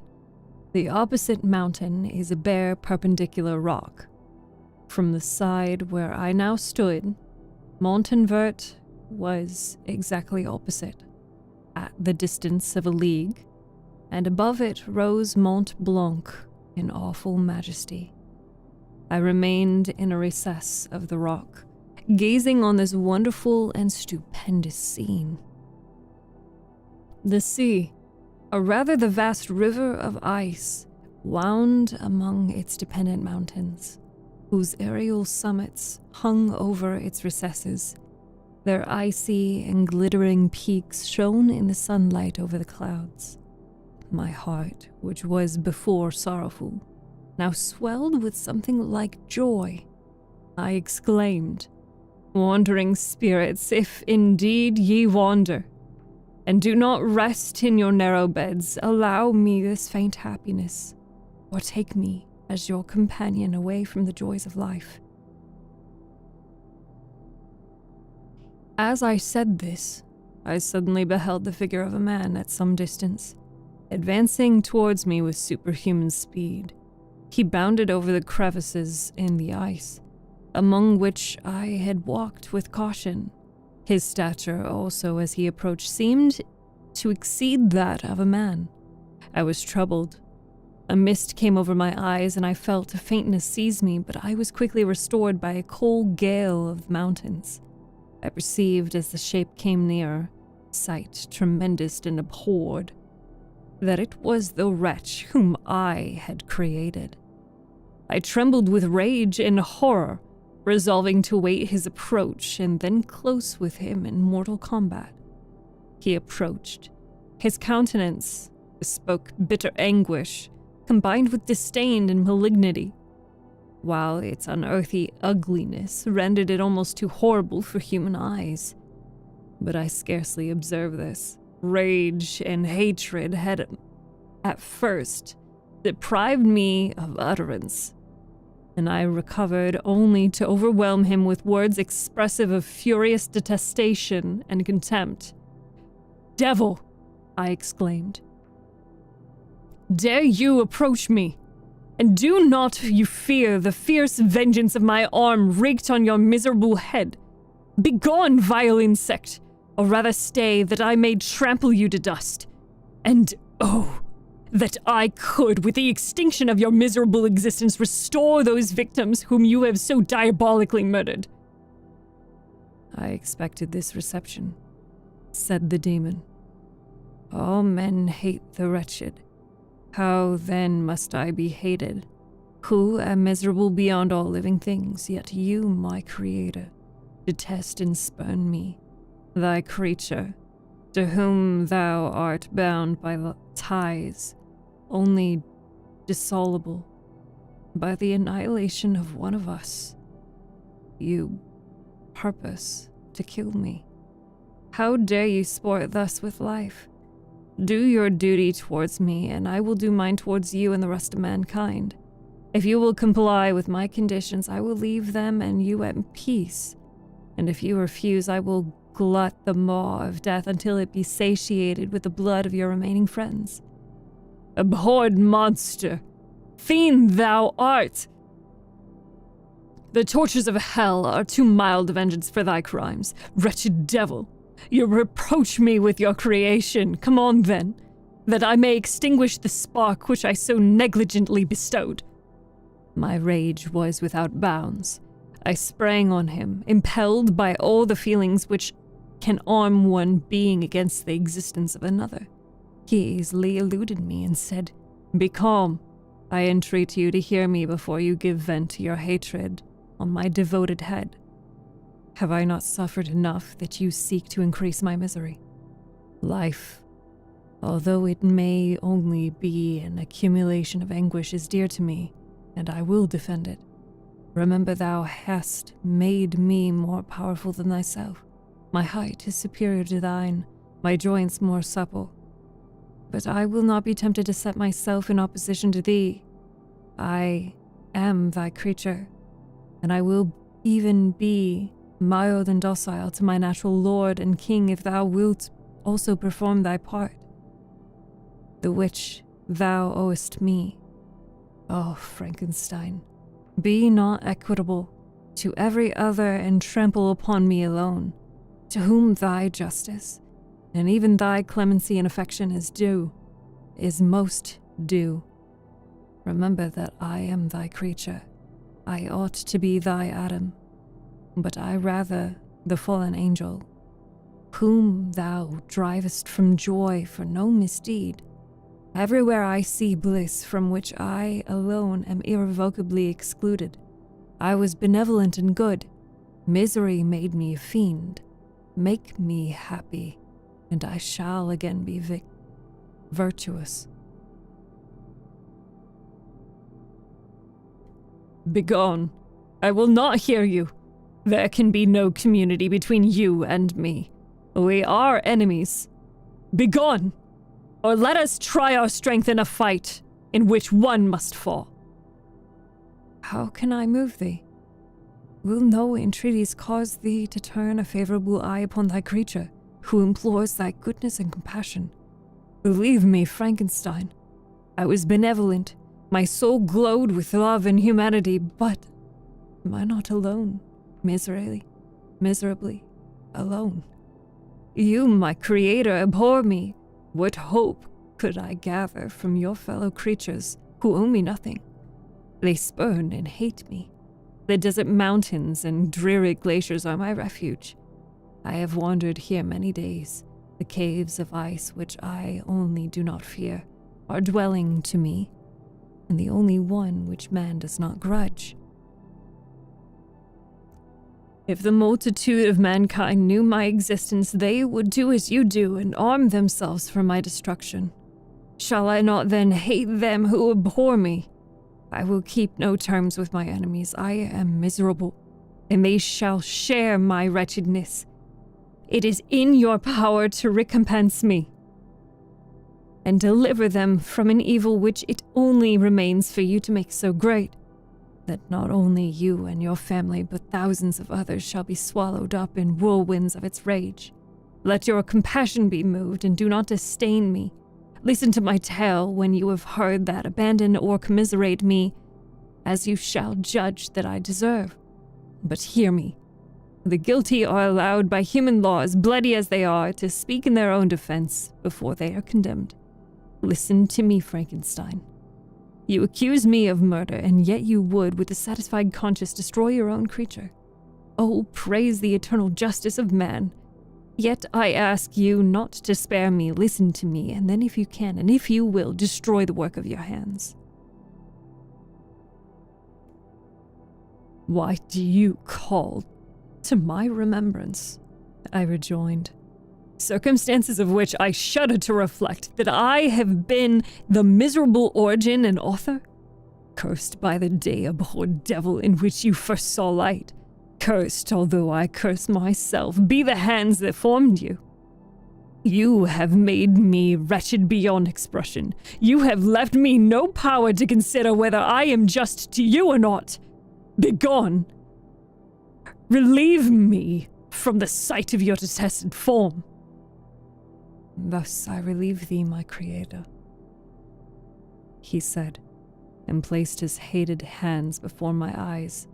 The opposite mountain is a bare perpendicular rock. From the side where I now stood, Montanvert was exactly opposite, at the distance of a league, and above it rose Mont Blanc in awful majesty. I remained in a recess of the rock, gazing on this wonderful and stupendous scene. The sea, or rather the vast river of ice, wound among its dependent mountains, whose aerial summits hung over its recesses. Their icy and glittering peaks shone in the sunlight over the clouds. My heart, which was before sorrowful, now swelled with something like joy. I exclaimed, "Wandering spirits, if indeed ye wander, and do not rest in your narrow beds, allow me this faint happiness, or take me as your companion away from the joys of life." As I said this, I suddenly beheld the figure of a man at some distance, advancing towards me with superhuman speed. He bounded over the crevices in the ice, among which I had walked with caution. His stature also, as he approached, seemed to exceed that of a man. I was troubled. A mist came over my eyes, and I felt a faintness seize me, but I was quickly restored by a cold gale of the mountains. I perceived, as the shape came nearer, sight tremendous and abhorred, that it was the wretch whom I had created. I trembled with rage and horror, resolving to await his approach and then close with him in mortal combat. He approached. His countenance bespoke bitter anguish, combined with disdain and malignity, while its unearthly ugliness rendered it almost too horrible for human eyes. But I scarcely observed this. Rage and hatred had, at first, deprived me of utterance, and I recovered only to overwhelm him with words expressive of furious detestation and contempt. "Devil!" I exclaimed. "Dare you approach me? And do not you fear the fierce vengeance of my arm raked on your miserable head. Begone, vile insect, or rather stay, that I may trample you to dust. And oh, that I could, with the extinction of your miserable existence, restore those victims whom you have so diabolically murdered. I expected this reception, said the demon. All men hate the wretched. How then must I be hated, who am miserable beyond all living things, yet you, my creator, detest and spurn me, thy creature, to whom thou art bound by ties only dissoluble by the annihilation of one of us. You purpose to kill me. How dare you sport thus with life? Do your duty towards me, and I will do mine towards you and the rest of mankind. If you will comply with my conditions, I will leave them and you at peace. And if you refuse, I will glut the maw of death until it be satiated with the blood of your remaining friends. Abhorred monster! Fiend thou art! The tortures of hell are too mild a vengeance for thy crimes, wretched devil! You reproach me with your creation. Come on, then, that I may extinguish the spark which I so negligently bestowed. My rage was without bounds. I sprang on him, impelled by all the feelings which can arm one being against the existence of another. He easily eluded me and said, "Be calm. I entreat you to hear me before you give vent to your hatred on my devoted head. Have I not suffered enough that you seek to increase my misery? Life, although it may only be an accumulation of anguish, is dear to me, and I will defend it. Remember thou hast made me more powerful than thyself. My height is superior to thine, my joints more supple. But I will not be tempted to set myself in opposition to thee. I am thy creature, and I will even be mild and docile to my natural lord and king if thou wilt also perform thy part, the which thou owest me. Oh, Frankenstein, be not equitable to every other and trample upon me alone, to whom thy justice, and even thy clemency and affection is most due. Remember that I am thy creature. I ought to be thy Adam, but I rather the fallen angel, whom thou drivest from joy for no misdeed. Everywhere I see bliss from which I alone am irrevocably excluded. I was benevolent and good. Misery made me a fiend. Make me happy, and I shall again be virtuous. Begone. I will not hear you. There can be no community between you and me. We are enemies. Begone, or let us try our strength in a fight in which one must fall. How can I move thee? Will no entreaties cause thee to turn a favorable eye upon thy creature, who implores thy goodness and compassion? Believe me, Frankenstein, I was benevolent. My soul glowed with love and humanity, but am I not alone? Miserably alone. You, my creator, abhor me. What hope could I gather from your fellow creatures who owe me nothing? They spurn and hate me. The desert mountains and dreary glaciers are my refuge. I have wandered here many days. The caves of ice, which I only do not fear, are dwelling to me, and the only one which man does not grudge. If the multitude of mankind knew my existence, they would do as you do and arm themselves for my destruction. Shall I not then hate them who abhor me? I will keep no terms with my enemies. I am miserable, and they shall share my wretchedness. It is in your power to recompense me and deliver them from an evil which it only remains for you to make so great, that not only you and your family, but thousands of others shall be swallowed up in whirlwinds of its rage. Let your compassion be moved, and do not disdain me. Listen to my tale when you have heard that, abandon or commiserate me, as you shall judge that I deserve. But hear me. The guilty are allowed by human laws, bloody as they are, to speak in their own defense before they are condemned. Listen to me, Frankenstein. You accuse me of murder, and yet you would, with a satisfied conscience, destroy your own creature. Oh, praise the eternal justice of man. Yet I ask you not to spare me. Listen to me, and then if you can, and if you will, destroy the work of your hands. Why do you call to my remembrance? I rejoined. Circumstances of which I shudder to reflect, that I have been the miserable origin and author? Cursed by the day, abhorred devil, in which you first saw light. Cursed, although I curse myself, be the hands that formed you. You have made me wretched beyond expression. You have left me no power to consider whether I am just to you or not. Begone! Relieve me from the sight of your detested form. Thus I relieve thee, my creator, he said, and placed his hated hands before my eyes,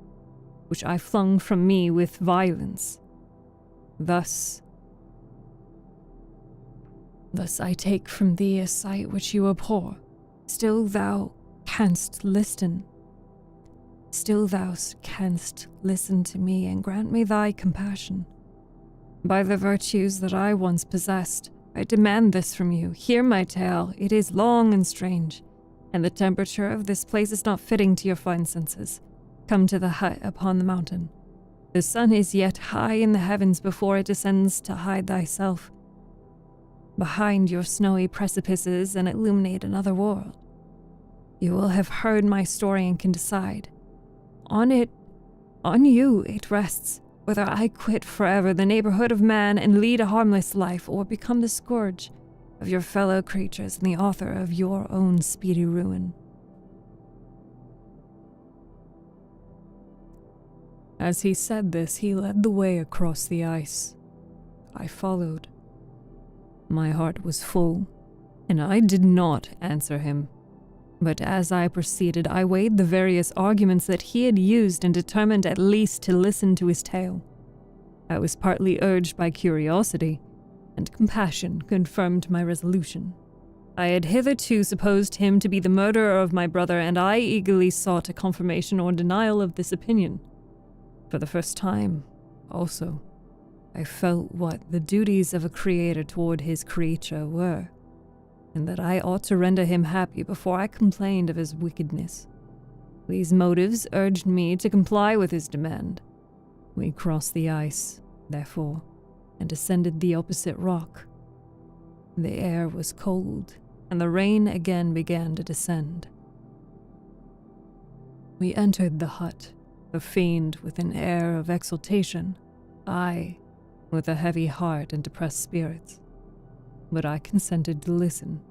which I flung from me with violence. Thus I take from thee a sight which you abhor. Still thou canst listen. Still thou canst listen to me, and grant me thy compassion. By the virtues that I once possessed, I demand this from you. Hear my tale. It is long and strange, and the temperature of this place is not fitting to your fine senses. Come to the hut upon the mountain. The sun is yet high in the heavens before it descends to hide thyself behind your snowy precipices and illuminate another world. You will have heard my story and can decide. On you it rests, whether I quit forever the neighborhood of man and lead a harmless life, or become the scourge of your fellow creatures and the author of your own speedy ruin. As he said this, he led the way across the ice. I followed. My heart was full, and I did not answer him. But as I proceeded, I weighed the various arguments that he had used and determined at least to listen to his tale. I was partly urged by curiosity, and compassion confirmed my resolution. I had hitherto supposed him to be the murderer of my brother, and I eagerly sought a confirmation or denial of this opinion. For the first time, also, I felt what the duties of a creator toward his creature were, and that I ought to render him happy before I complained of his wickedness. These motives urged me to comply with his demand. We crossed the ice, therefore, and ascended the opposite rock. The air was cold, and the rain again began to descend. We entered the hut, the fiend with an air of exultation, I with a heavy heart and depressed spirits. But I consented to listen,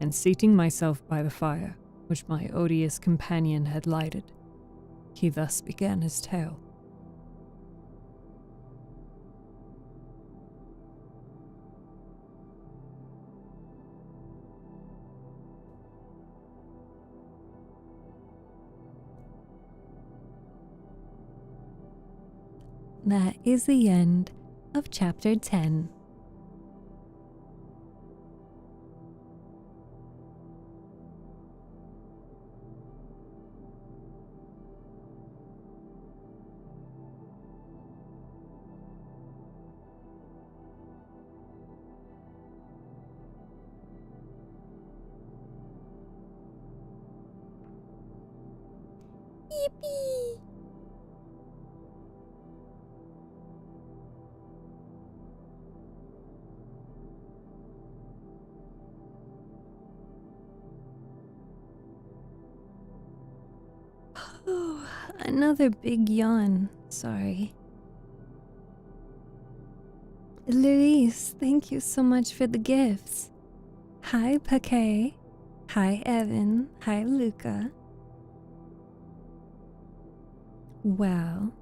and seating myself by the fire, which my odious companion had lighted, he thus began his tale. That is the end of chapter 10. Yippee! Oh, another big yawn. Sorry. Luis, thank you so much for the gifts. Hi, Paquet. Hi, Evan. Hi, Luca. Well,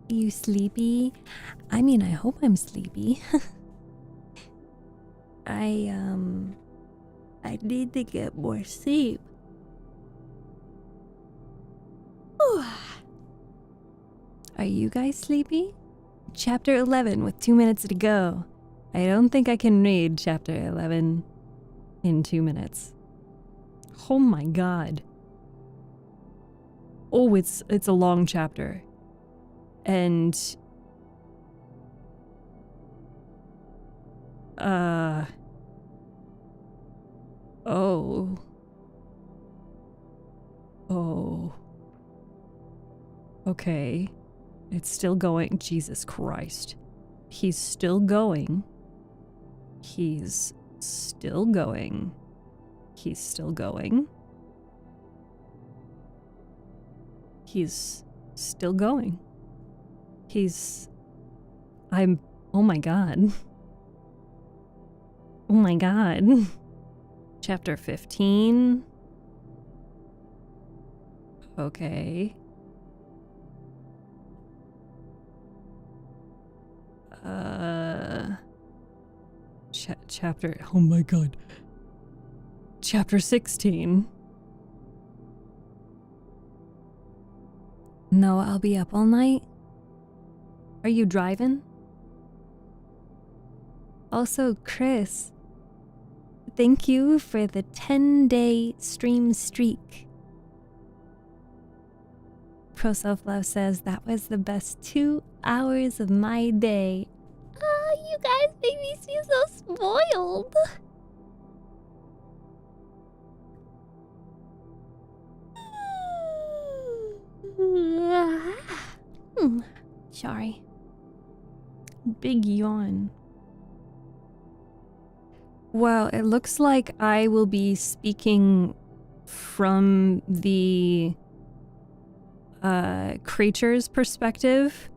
you sleepy? I mean, I hope I'm sleepy. I I need to get more sleep. Are you guys sleepy? Chapter 11 with 2 minutes to go. I don't think I can read chapter 11 in 2 minutes. Oh my god. Oh, it's a long chapter. And Oh. Okay. It's still going. Jesus Christ. He's still going. He's still going. He's still going. He's still going. Oh my god. Oh my god. Chapter 15. Okay. Chapter, oh my god. Chapter 16. No, I'll be up all night. Are you driving? Also, Chris, thank you for the 10-day stream streak. Pro Self Love says that was the best 2 hours of my day. Oh, you guys make me feel so spoiled. Sorry. Big yawn. Well, it looks like I will be speaking from the creature's perspective.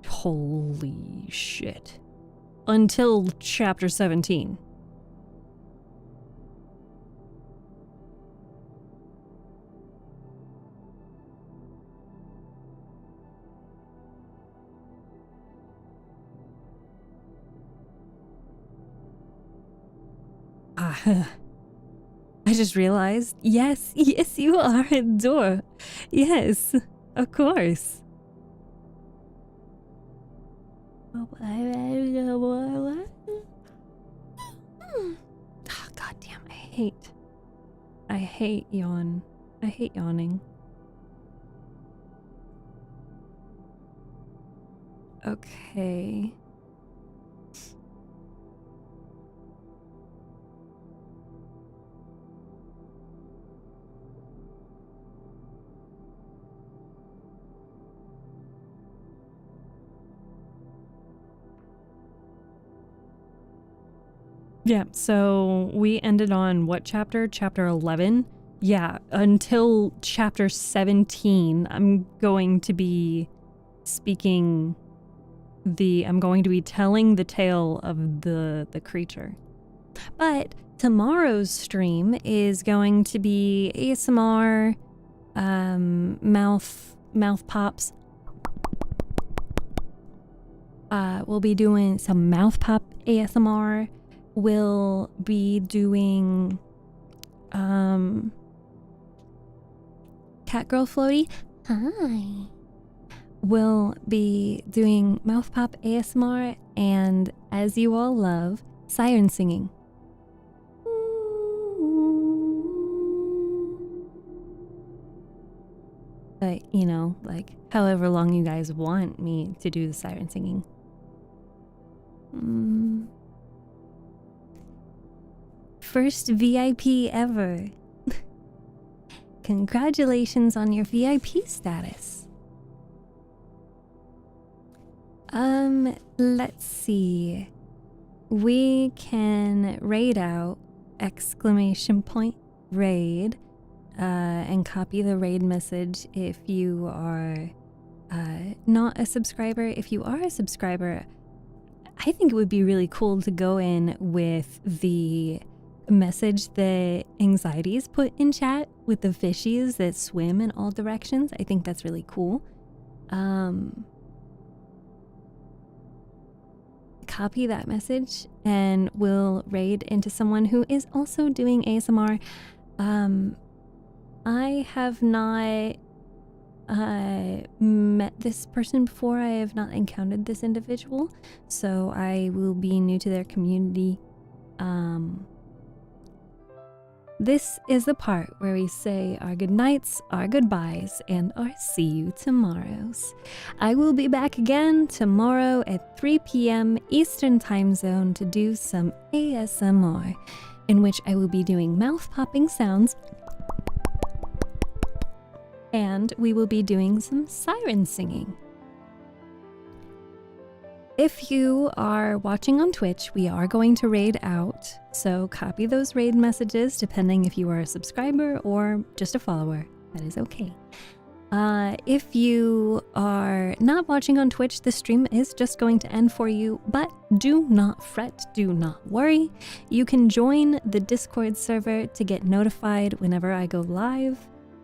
Holy shit. Until chapter 17. I just realized, yes, you are a door. Yes, of course. Oh, God damn, I hate yawn. I hate yawning. Okay. Yeah, so we ended on what chapter? Chapter 11? Yeah, until chapter 17, I'm going to be telling the tale of the creature. But tomorrow's stream is going to be ASMR, mouth pops. We'll be doing some mouth pop ASMR. We'll be doing Catgirl Floaty. Hi. We'll be doing mouth pop ASMR and, as you all love, siren singing. But, you know, like however long you guys want me to do the siren singing. First VIP ever. Congratulations on your VIP status. Let's see. We can raid out !raid and copy the raid message if you are not a subscriber. If you are a subscriber, I think it would be really cool to go in with the message that Anxieties put in chat with the fishies that swim in all directions. I think that's really cool. copy that message and we'll raid into someone who is also doing ASMR. I have not met this person before. I have not encountered this individual, so I will be new to their community. This is the part where we say our good nights, our goodbyes, and our see you tomorrows. I will be back again tomorrow at 3 p.m. Eastern Time Zone to do some ASMR, in which I will be doing mouth popping sounds, and we will be doing some siren singing. If you are watching on Twitch, we are going to raid out, so copy those raid messages depending if you are a subscriber or just a follower. That is okay. If you are not watching on Twitch, the stream is just going to end for you, but do not fret, do not worry. You can join the Discord server to get notified whenever I go live.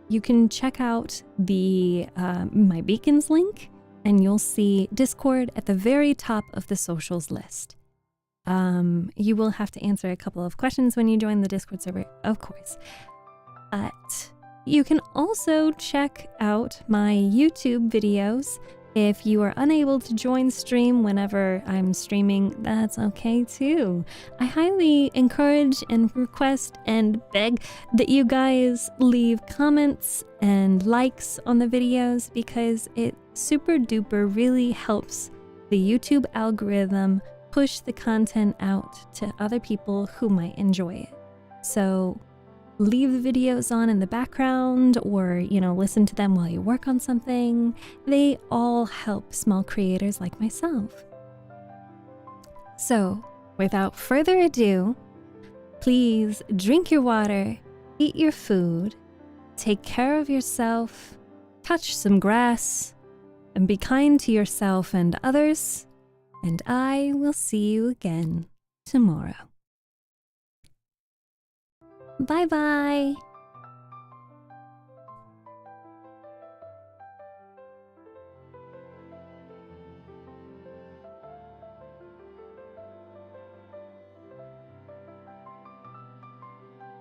You can check out the my beacons link, and you'll see Discord at the very top of the socials list. You will have to answer a couple of questions when you join the Discord server, of course. But you can also check out my YouTube videos. If you are unable to join stream whenever I'm streaming, that's okay too. I highly encourage and request and beg that you guys leave comments and likes on the videos, because it super duper really helps the YouTube algorithm push the content out to other people who might enjoy it. So leave the videos on in the background, or, listen to them while you work on something. They all help small creators like myself. So, without further ado, please drink your water, eat your food, take care of yourself, touch some grass, and be kind to yourself and others, and I will see you again tomorrow. Bye-bye.